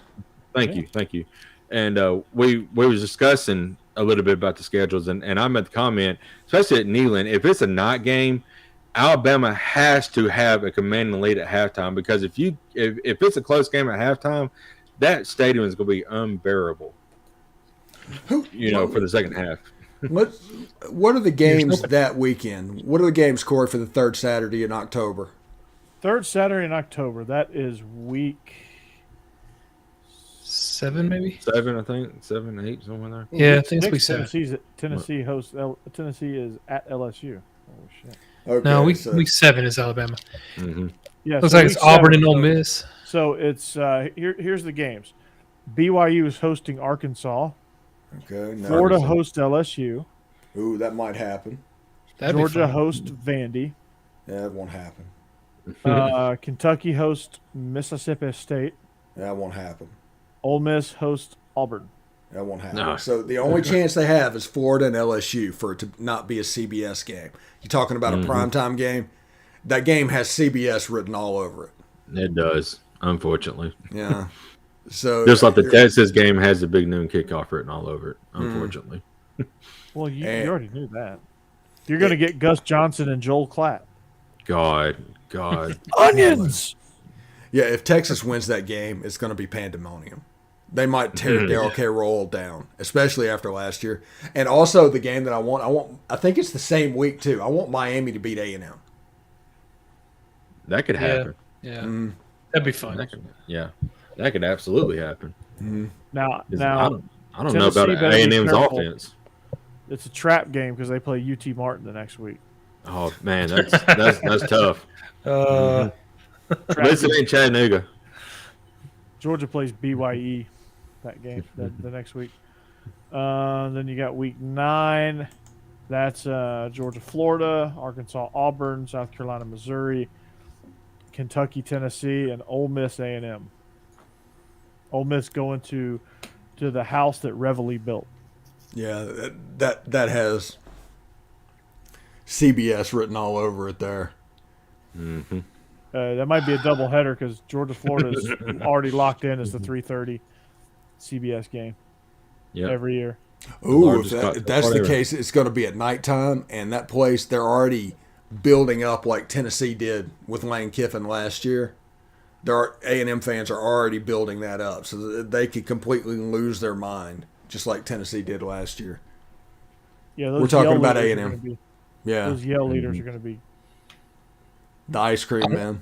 Thank you. And we was discussing a little bit about the schedules, and I made the comment, especially at Neyland, if it's a night game, Alabama has to have a commanding lead at halftime, because if it's a close game at halftime, that stadium is going to be unbearable. For the second half. What are the games that weekend? What are the games, Corey, for the third Saturday in October? Third Saturday in October. That is week 7, maybe 7. I think 7, 8, somewhere there. Yeah, I think it's week 7. Tennessee is at LSU. Oh shit. Okay, no, week 7 is Alabama. Mm-hmm. Yeah, looks like it's Auburn and Ole Miss. So it's here's the games. BYU is hosting Arkansas. Okay. No. Florida hosts LSU. Ooh, that might happen. Georgia hosts Vandy. Yeah, that won't happen. Kentucky hosts Mississippi State. That won't happen. Ole Miss hosts Auburn. That won't happen. No. So the only chance they have is Florida and LSU for it to not be a CBS game. You're talking about a primetime game. That game has CBS written all over it. It does, unfortunately. Yeah. So just like the Texas game has the big noon kickoff written all over it, unfortunately. Well, you already knew that. You're going to get Gus Johnson and Joel Klatt. God. Onions! Yeah, if Texas wins that game, it's going to be pandemonium. They might tear Daryl K. Roll down, especially after last year. And also the game that I think it's the same week too. I want Miami to beat A&M. That could happen. Yeah. That'd be fun. That could absolutely happen. Now I don't know about A&M's offense. It's a trap game because they play UT Martin the next week. Oh man, that's tough. Listen in Chattanooga. Georgia plays BYE that game the next week. Then you got week 9. That's Georgia, Florida, Arkansas, Auburn, South Carolina, Missouri, Kentucky, Tennessee, and Ole Miss A&M. Ole Miss going to the house that Reveille built. Yeah, that has CBS written all over it there. Mm-hmm. That might be a doubleheader because Georgia, Florida is already locked in as the 3:30 CBS game every year. Ooh, if that's the case, it's going to be at nighttime, and that place, they're already building up like Tennessee did with Lane Kiffin last year. A&M fans are already building that up so that they could completely lose their mind, just like Tennessee did last year. Yeah, we're talking about A&M. Those yell leaders are going to be the ice cream man.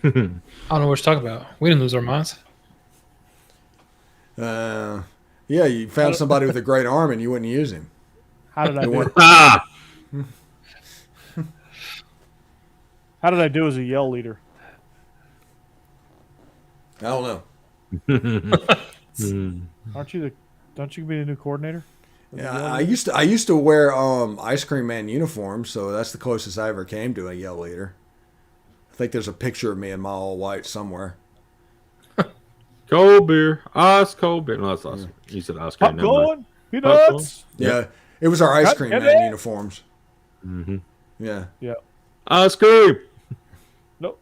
I don't know what you're talking about. We didn't lose our minds. Yeah, you found somebody with a great arm and you wouldn't use him. How did I do? How did I do as a yell leader? I don't know. Aren't you don't you be the new coordinator? Yeah, I used to wear ice cream man uniforms, so that's the closest I ever came to a yell leader. I think there's a picture of me in my all white somewhere. Cold beer, ice cold beer. No, that's awesome. You said ice cream. Popcorn, peanuts. Yeah, it was our ice cream man uniforms. Mm-hmm. Yeah. Ice cream. Nope.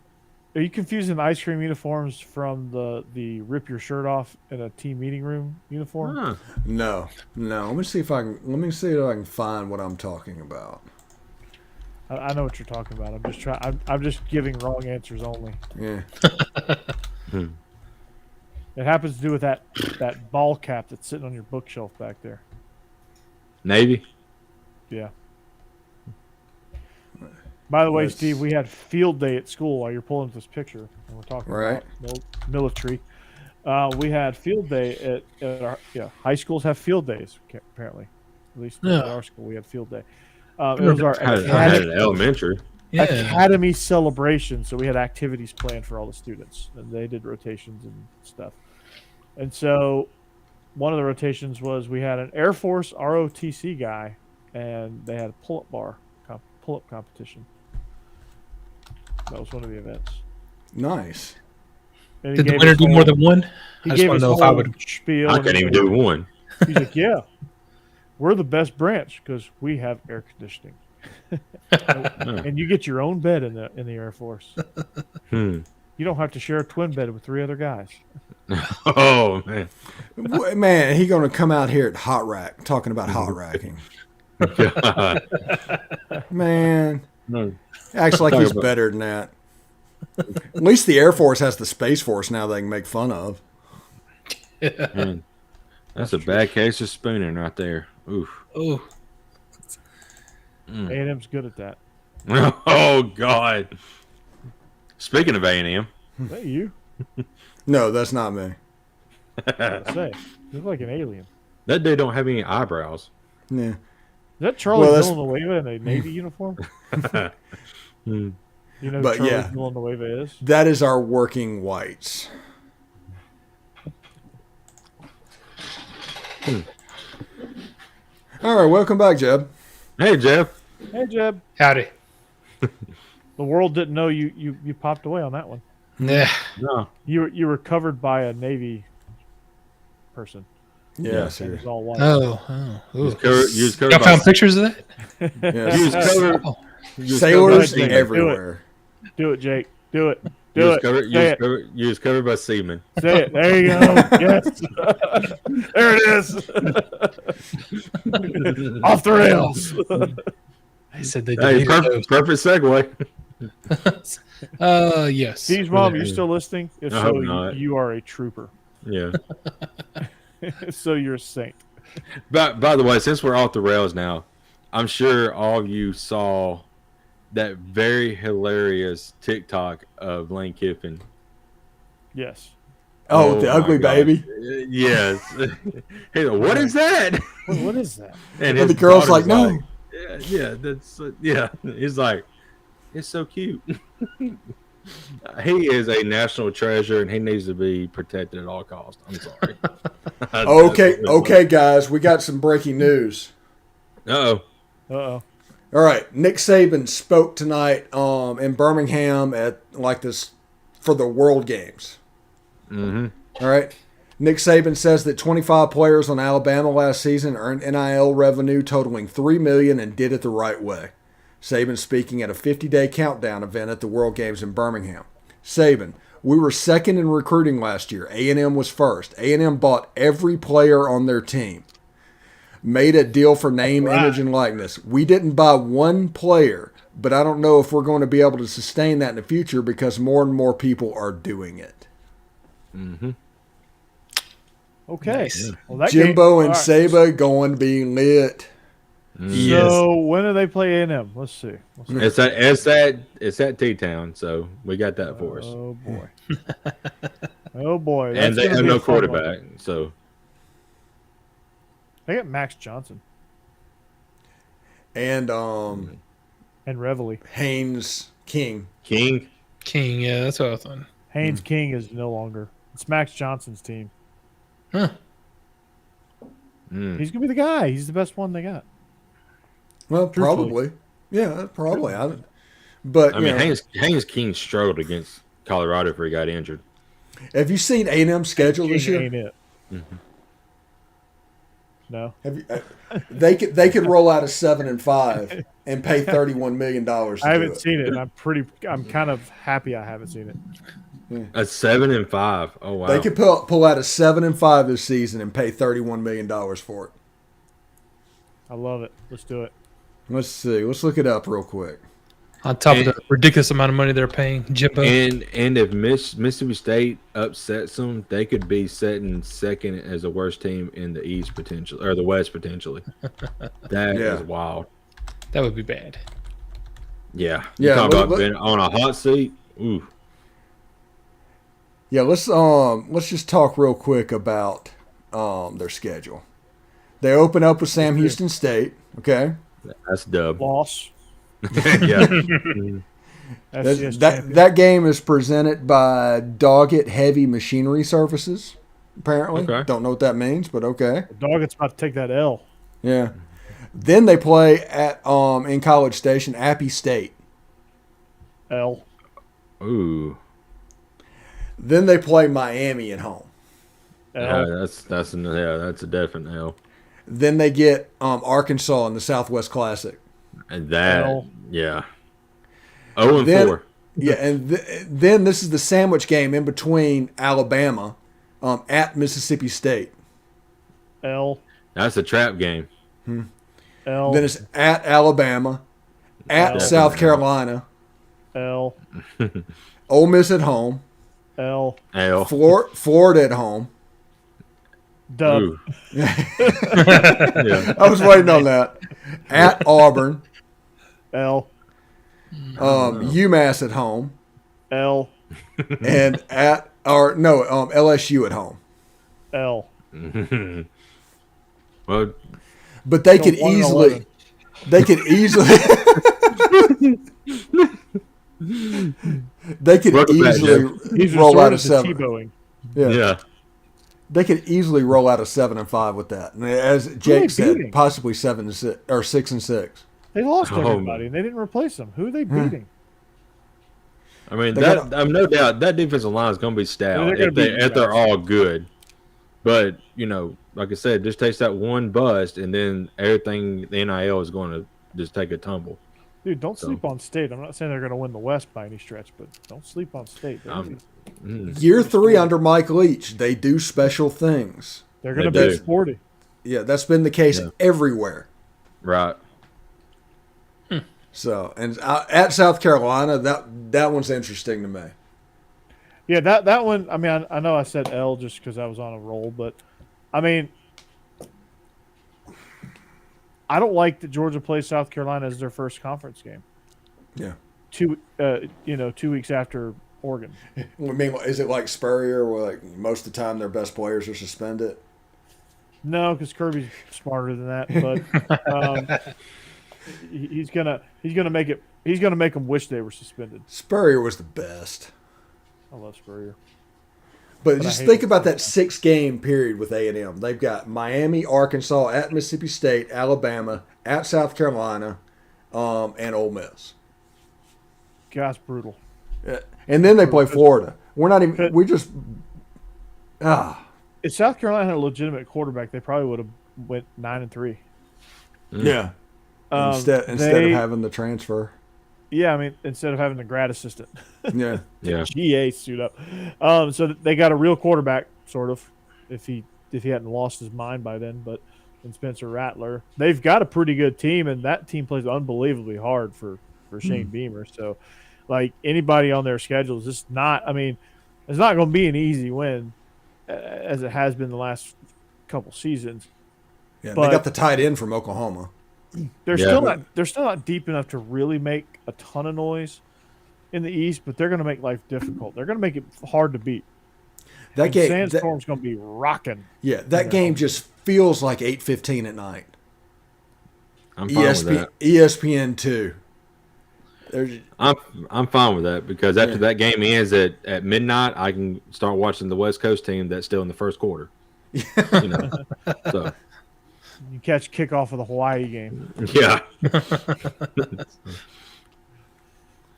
Are you confusing the ice cream uniforms from the rip your shirt off in a team meeting room uniform? Huh. No. Let me see if I can find what I'm talking about. I know what you're talking about. I'm just giving wrong answers only. Yeah. It happens to do with that ball cap that's sitting on your bookshelf back there. Navy. Yeah. By the way, Steve, we had field day at school while you're pulling up this picture, and we're talking about military. We had field day at our high schools have field days apparently. At least at our school, we had field day. It was our elementary academy celebration, so we had activities planned for all the students, and they did rotations and stuff. And so, one of the rotations was we had an Air Force ROTC guy, and they had a pull-up competition. That was one of the events. Nice. Did the winner do more than one? I just want to know if I would. I couldn't even do one. He's like, yeah, we're the best branch because we have air conditioning. And you get your own bed in the Air Force. You don't have to share a twin bed with 3 other guys. Oh man, he gonna come out here at hot rack talking about hot racking. God. Man, acts like he's better than that. At least the Air Force has the Space Force now they can make fun of. Man, that's a bad case of spooning right there. Oof. Oh. A&M's good at that. Oh God. Speaking of A&M, is that you? No, that's not me. Say, you look like an alien. that dude don't have any eyebrows. Yeah. Is that Charlie Villanueva in a Navy uniform? You know who Charlie Villanueva is? That is our working whites. All right, welcome back, Jeb. Hey, Jeff. Hey, Jeb. Howdy. The world didn't know you popped away on that one. Yeah. No. You were covered by a Navy person. Yeah, It was all white. Oh. You was covered Y'all found pictures of that? Yes. You was covered. Sailors everywhere. Do it, Jake. Do it. You was covered by seamen. Say it. There you go. Yes. There it is. Off the rails. I said they Hey, perfect segue. Yes. Steve's mom, are you still listening? If I so, hope not. you are a trooper. Yeah. If so, you're a saint. By the way, since we're off the rails now, I'm sure all of you saw that very hilarious TikTok of Lane Kiffin. Yes. Oh, the ugly baby. Yes. Hey, what is that? What is that? And the girl's like, no. That's He's like, it's so cute. He is a national treasure, and he needs to be protected at all costs. I'm sorry. Okay, guys, we got some breaking news. Uh-oh. Uh-oh. All right, Nick Saban spoke tonight in Birmingham at this for the World Games. Mm-hmm. All right, Nick Saban says that 25 players on Alabama last season earned NIL revenue totaling $3 million and did it the right way. Saban speaking at a 50-day countdown event at the World Games in Birmingham. Saban, we were second in recruiting last year. A&M was first. A&M bought every player on their team. Made a deal for name, image, and likeness. We didn't buy one player, but I don't know if we're going to be able to sustain that in the future because more and more people are doing it. Mm-hmm. Okay. Nice. Well, Jimbo and Saba going to be lit. So when do they play A&M? Let's see. It's at T-Town, so we got that for us. Oh boy. Oh boy. And they have no quarterback, so they got Max Johnson and Reveille. Haynes King. King, yeah, that's what I thought. Haynes King is no longer. It's Max Johnson's team. Huh. He's gonna be the guy. He's the best one they got. Well, probably. Yeah, probably. But I mean, Haynes King struggled against Colorado before he got injured. have you seen A&M's schedule this year? Ain't it? Mm-hmm. No. Have you, they could roll out a 7-5 and pay $31 million. I haven't seen it. I'm kind of happy I haven't seen it. A 7-5. Oh wow. They could pull out a 7-5 this season and pay $31 million for it. I love it. Let's do it. Let's see. Let's look it up real quick. On top of the ridiculous amount of money they're paying Jimbo. And if Mississippi State upsets them, they could be setting second as the worst team in the East potentially, or the West potentially. That is wild. That would be bad. Yeah. You talk about being on a hot seat. Ooh. Yeah, let's just talk real quick about their schedule. They open up with Sam Houston State. Okay, that's dub. Loss. Yeah. That game is presented by Doggett Heavy Machinery Services. Apparently, don't know what that means, but okay. Doggett's about to take that L. Yeah. Then they play at in College Station, Appy State. L. Ooh. Then they play Miami at home. L. Yeah, that's a definite L. Then they get Arkansas in the Southwest Classic. And that, L. yeah. 0-4. Yeah, and then this is the sandwich game in between Alabama at Mississippi State. L. That's a trap game. L. Then it's at Alabama, at South Carolina. L. Ole Miss at home. L. L. Florida at home. Dub. Yeah. I was waiting on that. At Auburn. L. UMass at home. L. And LSU at home. L. Well, but they could easily roll out a 7. Yeah. They could easily roll out a 7-5 with that. And as Jake said, possibly 7-6 or 6-6. They lost everybody and they didn't replace them. Who are they beating? I mean, no doubt that defensive line is going to be stout if they're all good. But, like I said, just takes that one bust, and then everything, the NIL is going to just take a tumble. Dude, don't sleep on State. I'm not saying they're going to win the West by any stretch, but don't sleep on State. Year 3 under Mike Leach, they do special things. They're going to be sporty. Yeah, that's been the case everywhere. Right. So, and at South Carolina, that one's interesting to me. Yeah, that one, I mean, I know I said L just because I was on a roll, but, I mean, I don't like that Georgia plays South Carolina as their first conference game. Yeah. 2 weeks after Oregon. I mean, is it like Spurrier where like most of the time their best players are suspended? No, because Kirby's smarter than that, but he's gonna make them wish they were suspended. Spurrier was the best. I love Spurrier. But just think about that 6-game period with A&M. They've got Miami, Arkansas, at Mississippi State, Alabama, at South Carolina, and Ole Miss. That's brutal. And then they play Florida. If South Carolina had a legitimate quarterback, they probably would have went 9-3. Yeah. Instead of having the transfer. Yeah, I mean, instead of having the grad assistant. Yeah. Yeah. GA suit up. So they got a real quarterback, sort of, if he hadn't lost his mind by then. But in Spencer Rattler, they've got a pretty good team, and that team plays unbelievably hard for Shane Beamer. So, like, anybody on their schedule is just not. I mean, it's not going to be an easy win, as it has been the last couple seasons. Yeah, they got the tight end from Oklahoma. They're still not deep enough to really make a ton of noise in the East, but they're going to make life difficult. They're going to make it hard to beat. Sandstorm's going to be rocking. Yeah, that game just feels like 8:15 at night. I'm fine with that. ESPN2. I'm fine with that because after that game ends at midnight, I can start watching the West Coast team that's still in the first quarter. You know, so You catch kickoff of the Hawaii game. yeah.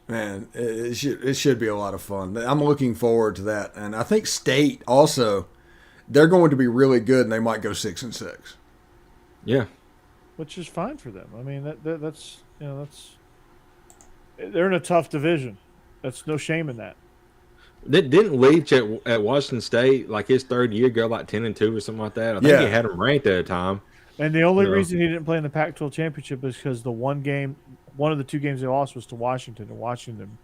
Man, it should be a lot of fun. I'm looking forward to that, and I think State also, they're going to be really good, and they might go 6-6. Yeah. Which is fine for them. I mean, that's they're in a tough division. That's no shame in that. Didn't Leach at Washington State, like his third year, go like 10-2 or something like that? I think he had him ranked at a time. And the only reason he didn't play in the Pac-12 championship is because one of the 2 games they lost was to Washington, and Washington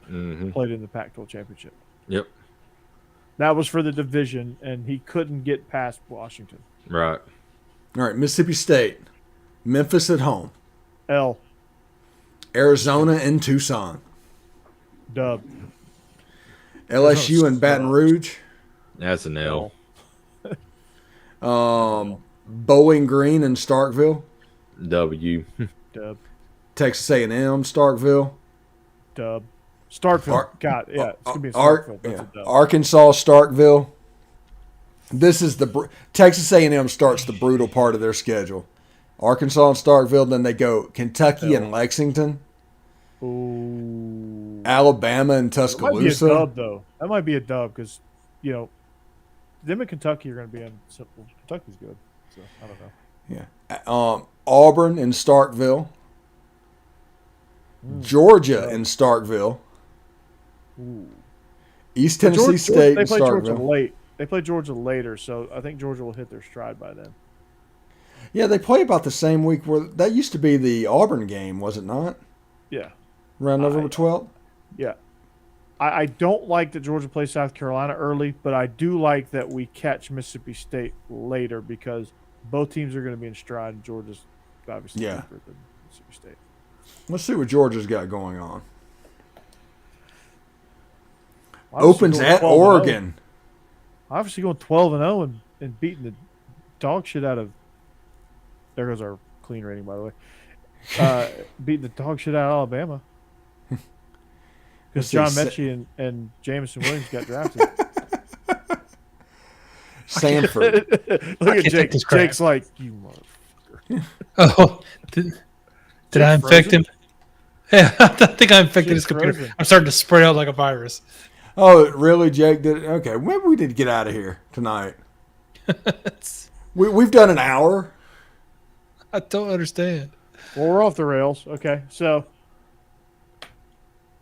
played in the Pac-12 championship. Yep. That was for the division, and he couldn't get past Washington. Right. All right, Mississippi State, Memphis at home, L. Arizona and Tucson, Dub. LSU and Baton Rouge, That's an L. Bowling Green and Starkville, W. Dub. Texas A&M, Starkville, Dub. Starkville. God, yeah, it's going to be a Starkville. That's a dub. Arkansas, Starkville. This is Texas A&M starts the brutal part of their schedule. Arkansas and Starkville, then they go Kentucky and Lexington. Ooh. Alabama and That might be a Tuscaloosa. dub, though. That might be a dub because, them and Kentucky are going to be on simple. Kentucky's good, so I don't know. Yeah. Auburn and Starkville. Georgia and Starkville. Ooh. East Tennessee State They and play Georgia Starkville. late. They play Georgia later, so I think Georgia will hit their stride by then. Yeah, they play about the same week. Where that used to be the Auburn game, was it not? Yeah. Around November 12th? Yeah. I don't like that Georgia plays South Carolina early, but I do like that we catch Mississippi State later because both teams are going to be in stride, and Georgia's obviously deeper than Mississippi State. Let's see what Georgia's got going on. Obviously Opens going at 12-0. Oregon. Obviously going 12-0 and beating the dog shit out of. There goes our clean rating, by the way. Beating the dog shit out of Alabama. Because John Mechie and Jamison Williams got drafted. Sanford. Look at Jake. Jake's like, you motherfucker. Oh, did I infect him? Yeah, I think I infected his computer. Frozen. I'm starting to spread out like a virus. Oh, really, Jake? Okay, maybe we did get out of here tonight. We've done an hour. I don't understand. Well, we're off the rails. Okay, so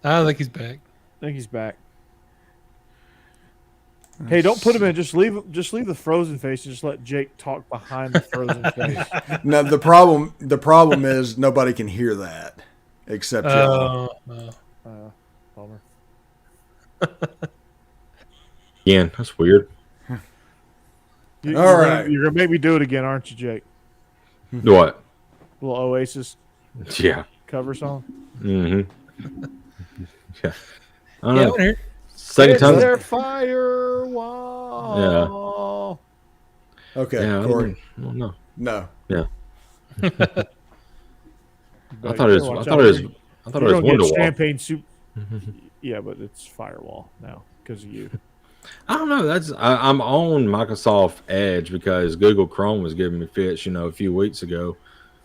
I don't think he's back. I think he's back. Hey, don't put him in. Just leave the frozen face and just let Jake talk behind the frozen face. No, the problem is nobody can hear that except y'all. Bummer. Again, that's weird. All right. You're gonna make me do it again, aren't you, Jake? What? Little Oasis Yeah. cover song. Mm-hmm. Yeah. I don't Yeah, I know. want to hear. Second It's time. their firewall. Okay, Yeah, Corey. I don't know. No. Yeah. I But thought it was. watch I out. thought it was. I You're thought it was gonna get Wonderwall. champagne soup. Yeah, but it's firewall now because of you. I don't know. I'm on Microsoft Edge because Google Chrome was giving me fits, a few weeks ago.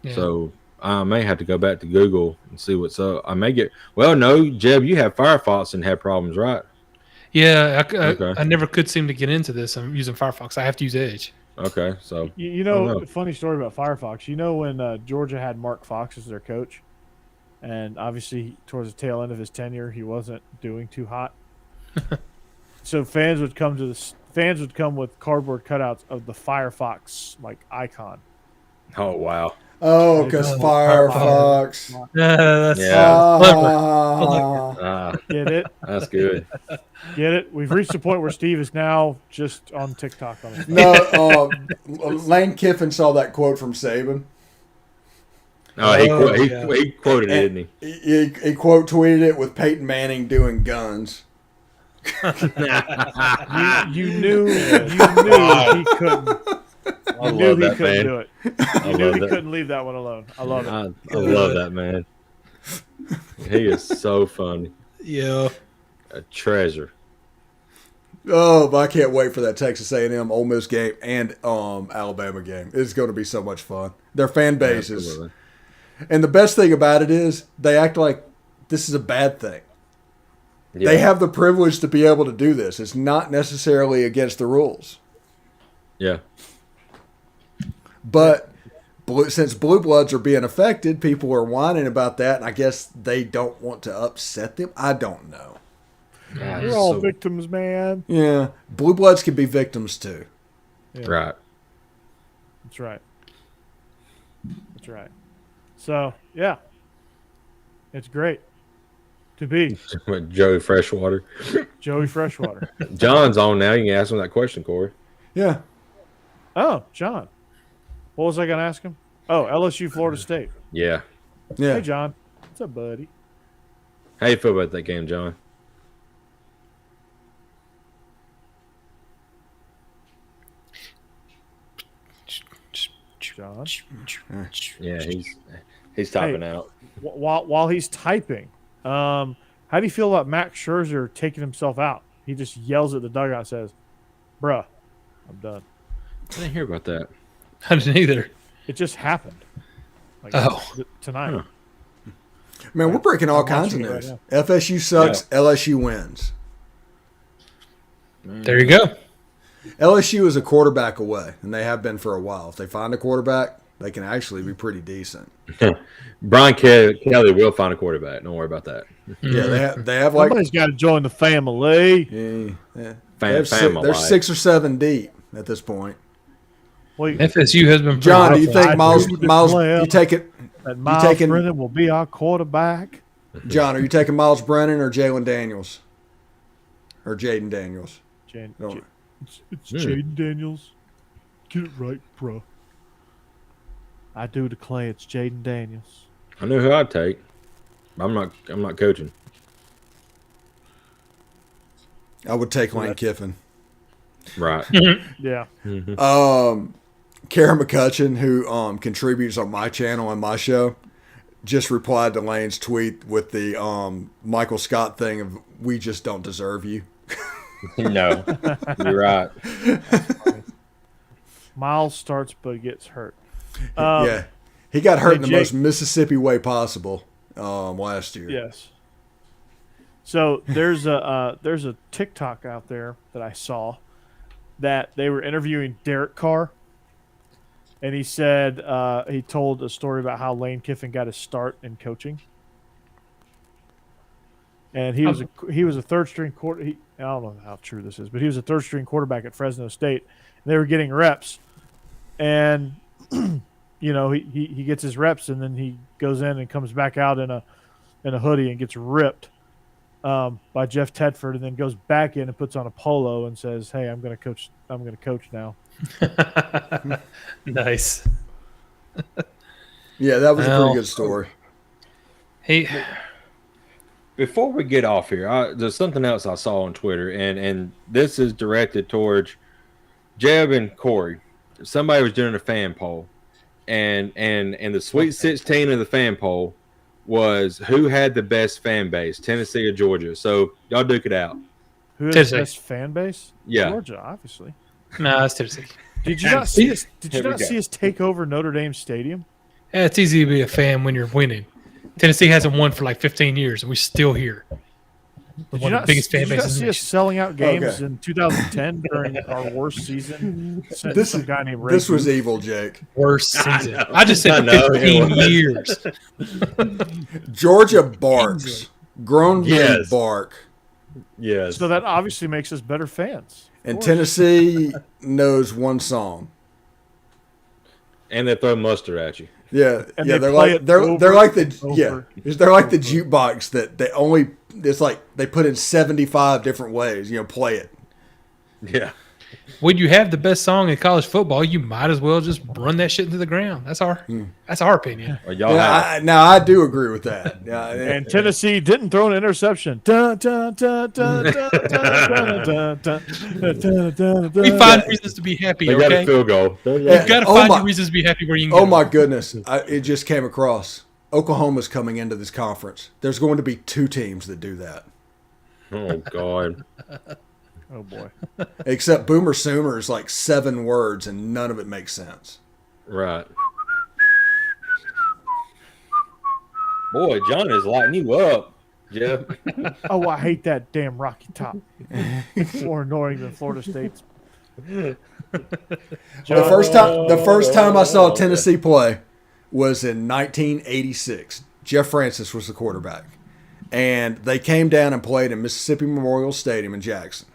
Yeah. So I may have to go back to Google and see what's up. I may get. Well, no, Jeb, you have Firefox and have problems, right? Yeah, Okay. I never could seem to get into this. I'm using Firefox. I have to use Edge. Okay, so You I don't know, know. funny story about Firefox. You know when Georgia had Mark Fox as their coach, and obviously towards the tail end of his tenure, he wasn't doing too hot. So fans would come with cardboard cutouts of the Firefox icon. Oh wow. Oh, because Firefox. That's Yeah. clever. Get it? That's good. Get it? We've reached the point where Steve is now just on TikTok on his phone. No, Lane Kiffin saw that quote from Saban. Oh, he quoted it, didn't he? He quote tweeted it with Peyton Manning doing guns. You knew he couldn't. I You knew love he that couldn't man. do it. I You knew love he that. couldn't leave that one alone. I love it. I love that man. He is so funny. Yeah. A treasure. Oh, but I can't wait for that Texas A&M Ole Miss game and Alabama game. It's going to be so much fun. Their fan base is, and the best thing about it is they act like this is a bad thing. Yeah. They have the privilege to be able to do this. It's not necessarily against the rules. Yeah. But since blue bloods are being affected, people are whining about that, and I guess they don't want to upset them. I don't know. God, we're all victims, man. Yeah. Blue bloods can be victims too. Yeah. Right. That's right. That's right. So, yeah. It's great to be. Joey Freshwater. Joey Freshwater. John's on now. You can ask him that question, Corey. Yeah. Oh, John. What was I going to ask him? Oh, LSU, Florida State. Yeah. Yeah. Hey, John. What's up, buddy? How you feel about that game, John? John? Yeah, he's typing out. While he's typing, how do you feel about Max Scherzer taking himself out? He just yells at the dugout and says, "Bruh, I'm done." I didn't hear about that. I didn't either. It just happened. Tonight. Huh. Man, we're breaking all kinds of news. Right FSU sucks. Yeah. LSU wins. There you go. LSU is a quarterback away, and they have been for a while. If they find a quarterback, they can actually be pretty decent. Brian Kelly will find a quarterback. Don't worry about that. Yeah, they have like somebody's got to join the family. Yeah. They're 6 or 7 deep at this point. Well, FSU has been. John, do you think Miles? You take it. That Miles Brennan will be our quarterback. John, are you taking Miles Brennan or Jalen Daniels, or Jaden Daniels? It's Jaden Daniels. Get it right, bro. I do declare it's Jaden Daniels. I know who I'd take. I'm not coaching. I would take Lane Kiffin. Right. Yeah. Karen McCutcheon, who contributes on my channel and my show, just replied to Lane's tweet with the Michael Scott thing of "We just don't deserve you." No, you're right. Miles starts but gets hurt. Yeah, he got hurt in the most Mississippi way possible last year. Yes. So there's a TikTok out there that I saw that they were interviewing Derek Carr, and he said he told a story about how Lane Kiffin got his start in coaching, and he was a third string quarter. I don't know how true this is, but he was a third string quarterback at Fresno State. And they were getting reps, and he gets his reps, and then he goes in and comes back out in a hoodie and gets ripped by Jeff Tedford, and then goes back in and puts on a polo and says, "Hey, I'm going to coach now." Nice. Yeah, that was a pretty good story. Hey, before we get off here, there's something else I saw on Twitter, and this is directed towards Jeb and Corey. Somebody was doing a fan poll, and the Sweet 16 of the fan poll was who had the best fan base, Tennessee or Georgia. So y'all duke it out. Who has the best fan base? Yeah, Georgia, obviously. No, it's Tennessee. Did you not see us? Did you not see us take over Notre Dame Stadium? Yeah, it's easy to be a fan when you're winning. Tennessee hasn't won for like 15 years, and we're still here. Did you not see us selling out games in 2010 during our worst season? This was evil, Jake. Worst season. I just said 15 years. Georgia barks. Grown men bark. Yes. So that obviously makes us better fans. And Tennessee knows one song. And they throw mustard at you. Yeah, and they're like the jukebox that they only. It's like they put in 75 different ways. Play it. Yeah. When you have the best song in college football, you might as well just run that shit into the ground. That's our opinion. Well, now I do agree with that. Yeah, and Tennessee didn't throw an interception. We find reasons to be happy. They got a field goal. You've got to find reasons to be happy where you can go. Oh my goodness! It just came across. Oklahoma's coming into this conference. There's going to be 2 teams that do that. Oh God. Oh boy. Except Boomer Sooner is like 7 words and none of it makes sense. Right. Boy, John is lighting you up, Jeb. Oh, I hate that damn Rocky Top. More annoying than Florida State's. The first time I saw Tennessee play was in 1986. Jeff Francis was the quarterback. And they came down and played in Mississippi Memorial Stadium in Jackson.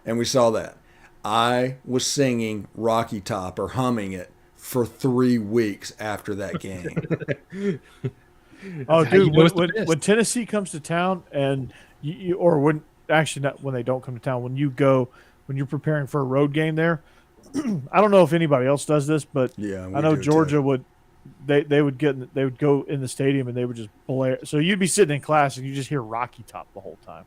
And we saw that. I was singing Rocky Top or humming it for 3 weeks after that game. Oh, dude, when Tennessee comes to town and or when actually not when they don't come to town, when you're preparing for a road game there, I don't know if anybody else does this, but yeah, I know Georgia would. They would go in the stadium and they would just blare. So you'd be sitting in class and you just hear Rocky Top the whole time.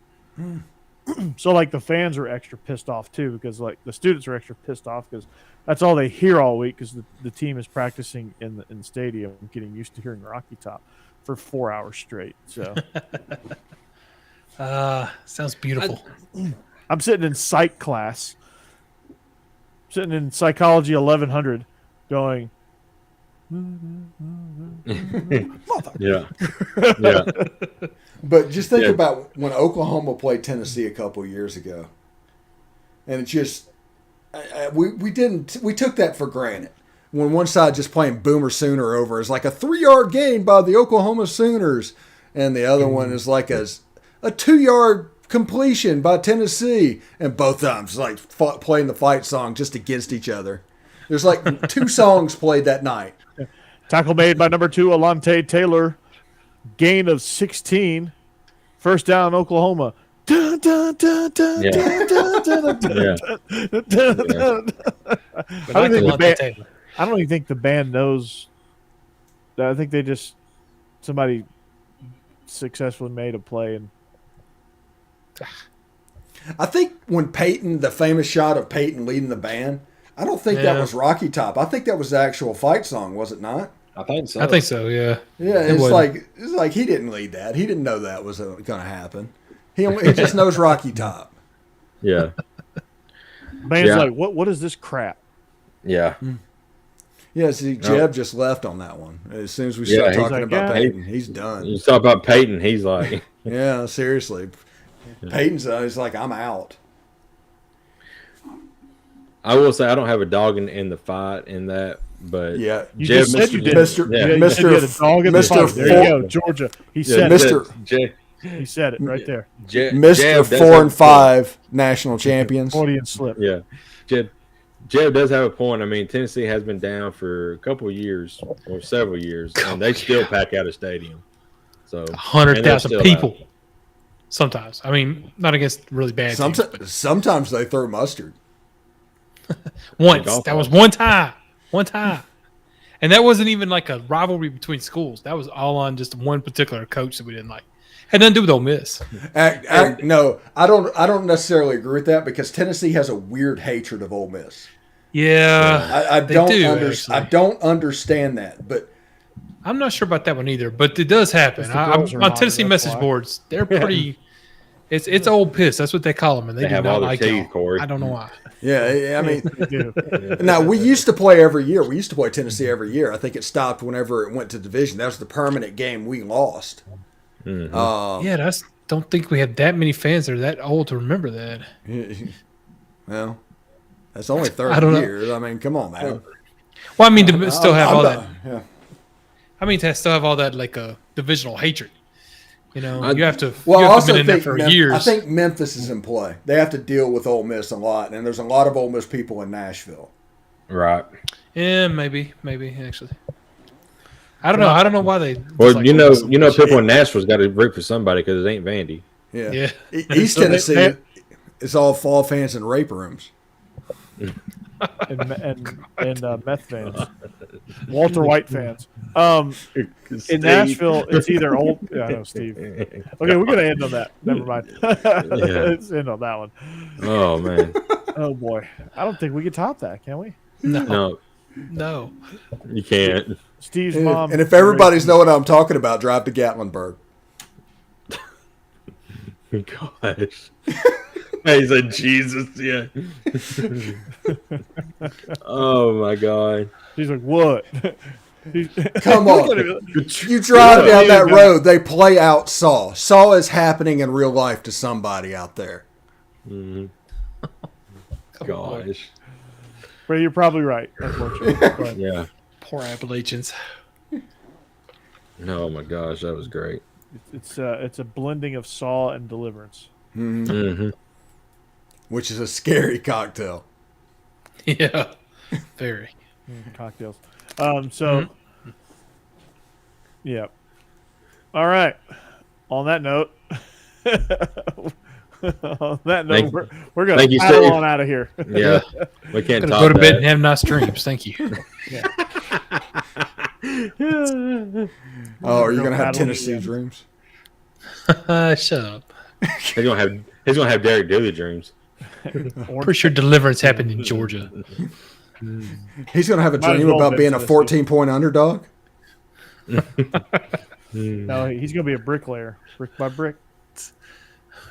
So like the fans are extra pissed off too, because like the students are extra pissed off because that's all they hear all week because the team is practicing in the stadium and getting used to hearing Rocky Top for 4 hours straight. So sounds beautiful. I'm sitting in psych class, sitting in psychology 1100 going, yeah. But just think about when Oklahoma played Tennessee a couple years ago, and it just we took that for granted. When one side just playing Boomer Sooner over is like a 3-yard gain by the Oklahoma Sooners, and the other one is like a 2-yard completion by Tennessee, and both times like playing the fight song just against each other. There's like 2 songs played that night. Tackle made by number 2, Alante Taylor. Gain of 16. First down, Oklahoma. I don't even think the band knows. I think they just somebody successfully made a play and. I think when Peyton, the famous shot of Peyton leading the band, I don't think that was Rocky Top. I think that was the actual fight song, was it not? I think so. Yeah. Yeah, it's like he didn't lead that. He didn't know that was going to happen. He just knows Rocky Top. Yeah. Man's like, what is this crap? Yeah. Yeah, see, Jeb just left on that one. As soon as we start talking about Peyton, he's done. You talk about Peyton, he's like... Yeah, seriously. Peyton's he's like, I'm out. I will say I don't have a dog in the fight in that, but yeah, you just said you did. Mr. There you go, Georgia. He said it. He said it right there. Mr. 4 and 5 national champions. Freudian slip. Yeah, Jeb does have a point. I mean, Tennessee has been down for a couple of years or several years, and they still pack out a stadium. So 100,000 people. Sometimes, I mean, not against really bad teams. Sometimes they throw mustard. Once. That was one time. And that wasn't even like a rivalry between schools. That was all on just one particular coach that we didn't like. Had nothing to do with Ole Miss. No, I don't necessarily agree with that because Tennessee has a weird hatred of Ole Miss. Yeah, I don't understand that, but I'm not sure about that one either. But it does happen. On Tennessee message boards, they're pretty. It's old piss. That's what they call them, and they do have not all the like teeth, it. Corey. I don't know why. Yeah, I mean, now we used to play every year. We used to play Tennessee every year. I think it stopped whenever it went to division. That was the permanent game we lost. Mm-hmm. I don't think we had that many fans that are that old to remember that. Well, that's only 30 years. I mean, come on, man. Well, I mean, to still have all that. Yeah. I mean, to still have all that like a divisional hatred. You know, you have to. Well, you I have also been in there think for years. I think Memphis is in play. They have to deal with Ole Miss a lot, and there's a lot of Ole Miss people in Nashville. Right. Yeah, maybe actually. I don't know. I don't know why they. Well, like, people in Nashville's got to root for somebody because it ain't Vandy. Yeah. East Tennessee is all fall fans and rape rooms. and meth fans, Walter White fans. In Nashville, it's either old. Yeah, I know, Steve. Okay, we're gonna end on that. Never mind. Let's end on that one. Oh man. Oh boy, I don't think we can top that, can we? No, you can't. Steve's mom. And if everybody's know what I'm talking about, drive to Gatlinburg. Gosh. He said Jesus. Yeah. Oh my God. He's like, what? Come on. You drive down that road, they play out Saw. Saw is happening in real life to somebody out there. Mm-hmm. Gosh. But you're probably right, unfortunately. Yeah. Poor Appalachians. Oh my gosh, that was great. It's a blending of Saw and Deliverance. Mm-hmm. Which is a scary cocktail. Yeah. Very. Cocktails. Yeah. All right. On that note, we're going to paddle on out of here. Yeah. We can't go to bed and have nice dreams. Thank you. Yeah. Oh, are you going to have Tennessee dreams? Shut up. He's gonna have Derek Dooley dreams. Pretty sure Deliverance happened in Georgia. He's going to have a dream about being a 14-point underdog? No, he's going to be a bricklayer, brick by brick.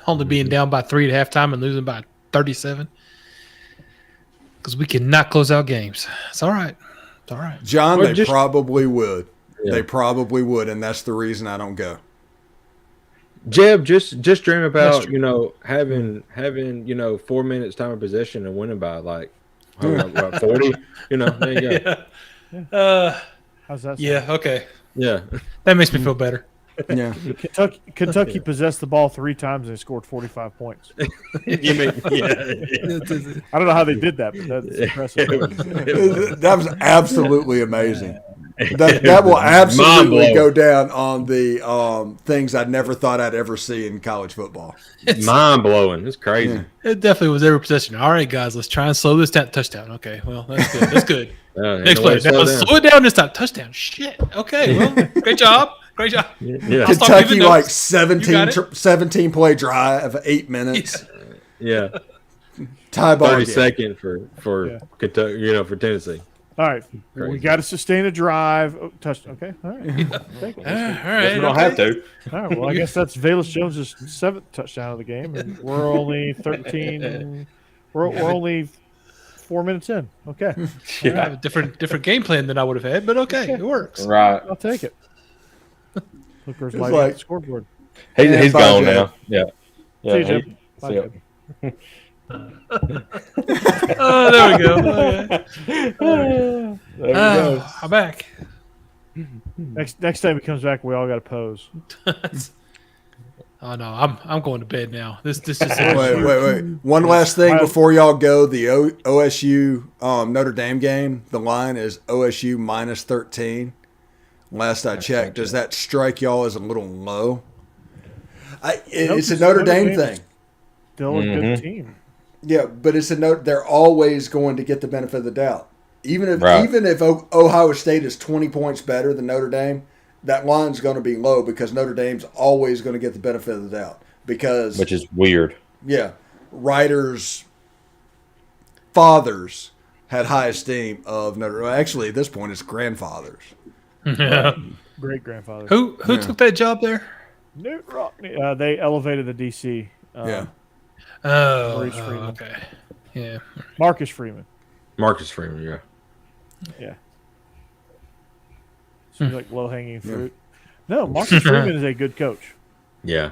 Only being down by 3 at halftime and losing by 37. Because we cannot close out games. It's all right. It's all right. John, they probably would. Yeah. They probably would, and that's the reason I don't go. Jeb, just dream about having 4 minutes time of possession and winning by like about 40. There you go. Yeah. How's that? Yeah. Okay. Yeah. That makes me feel better. Yeah. Kentucky possessed the ball 3 times and they scored 45 points. You mean, yeah. I don't know how they did that, but that's impressive. That was absolutely amazing. That will absolutely go down on the things I never thought I'd ever see in college football. Mind blowing. It's crazy. Yeah. It definitely was every possession. All right, guys, let's try and slow this down. Touchdown. Okay, well, that's good. That's good. Next play. Let's slow it down this time. Touchdown. Shit. Okay, well, great job. Great job. Yeah. Kentucky, like 17 play drive, 8 minutes. Yeah. Tie ball 30 seconds for Kentucky, for Tennessee. All right. Crazy. We got to sustain a drive. Touchdown. Okay. All right. All right. We don't have to. All right. Well, I guess that's Velus Jones' 7th touchdown of the game, and we're only 13. We're only 4 minutes in. Okay. Yeah. I have a different game plan than I would have had, but okay. It works. Right. I'll take it. Look, there's lighting at the scoreboard. He's gone now. Yeah. See you, Jeb. Bye, Jeb. Oh, there we go. Okay. There we go. I'm back. Next time he comes back, we all got to pose. Oh no, I'm going to bed now. This is wait. One last thing before y'all go. The OSU Notre Dame game. The line is OSU minus 13. Last I checked, does that strike y'all as a little low? It's a Notre Dame thing. Still a good team. Yeah, but it's they're always going to get the benefit of the doubt. Even if Ohio State is 20 points better than Notre Dame, that line's going to be low because Notre Dame's always going to get the benefit of the doubt. Which is weird. Yeah. Writers' fathers had high esteem of Notre Dame. Actually, at this point, it's grandfathers. Yeah. Great grandfather. Who took that job there? Newt Rockne. They elevated the DC. Yeah. Okay. Yeah. Marcus Freeman. Yeah. Yeah. Seems like low-hanging fruit. No, Marcus Freeman is a good coach. Yeah.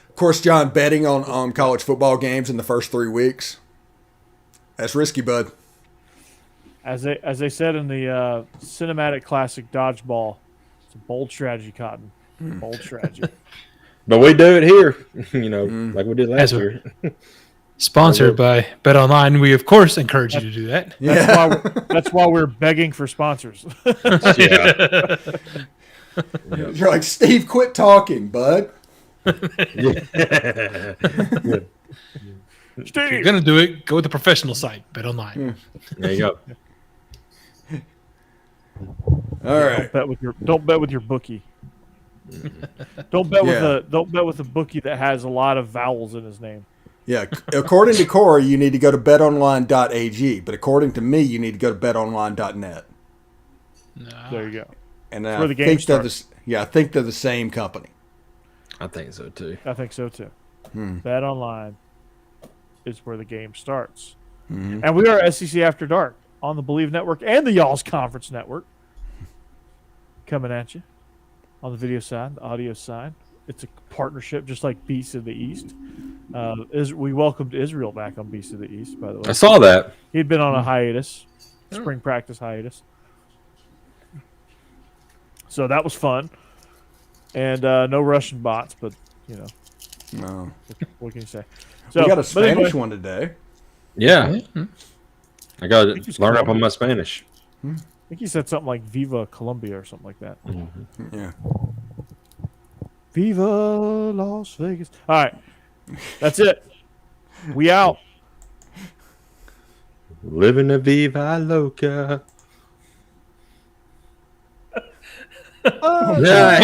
Of course, John, betting on college football games in the first 3 weeks, that's risky, bud. As they said in the cinematic classic Dodgeball, it's a bold strategy, Cotton. Bold strategy. But we do it here, like we did last year. Sponsored by Bet Online. We, of course, encourage you to do that. That's why we're begging for sponsors. Yeah. You're like, Steve, quit talking, bud. Steve. If you're going to do it, go with the professional site, Bet Online. There you go. All right. Don't bet with your bookie. Don't bet with a bookie that has a lot of vowels in his name. Yeah, according to Corey, you need to go to betonline.ag, but according to me, you need to go to betonline.net. There you go. And I think they're the same company. I think so too. Bet Online. is where the game starts. Mm-hmm. And we are SEC After Dark on the Bleav Network and the Y'all's Conference Network. Coming at you on the video side, the audio side. It's a partnership, just like Beast of the East. We welcomed Israel back on Beast of the East, by the way. I saw that. He'd been on a hiatus, spring practice hiatus. So that was fun. And no Russian bots, but, you know. No. What can you say? So, we got a Spanish one today. Yeah. I got to learn up on my Spanish. I think he said something like Viva Colombia or something like that. Mm-hmm. Yeah. Viva Las Vegas. All right. That's it. We out. Living a Viva Loca. Oh, yeah.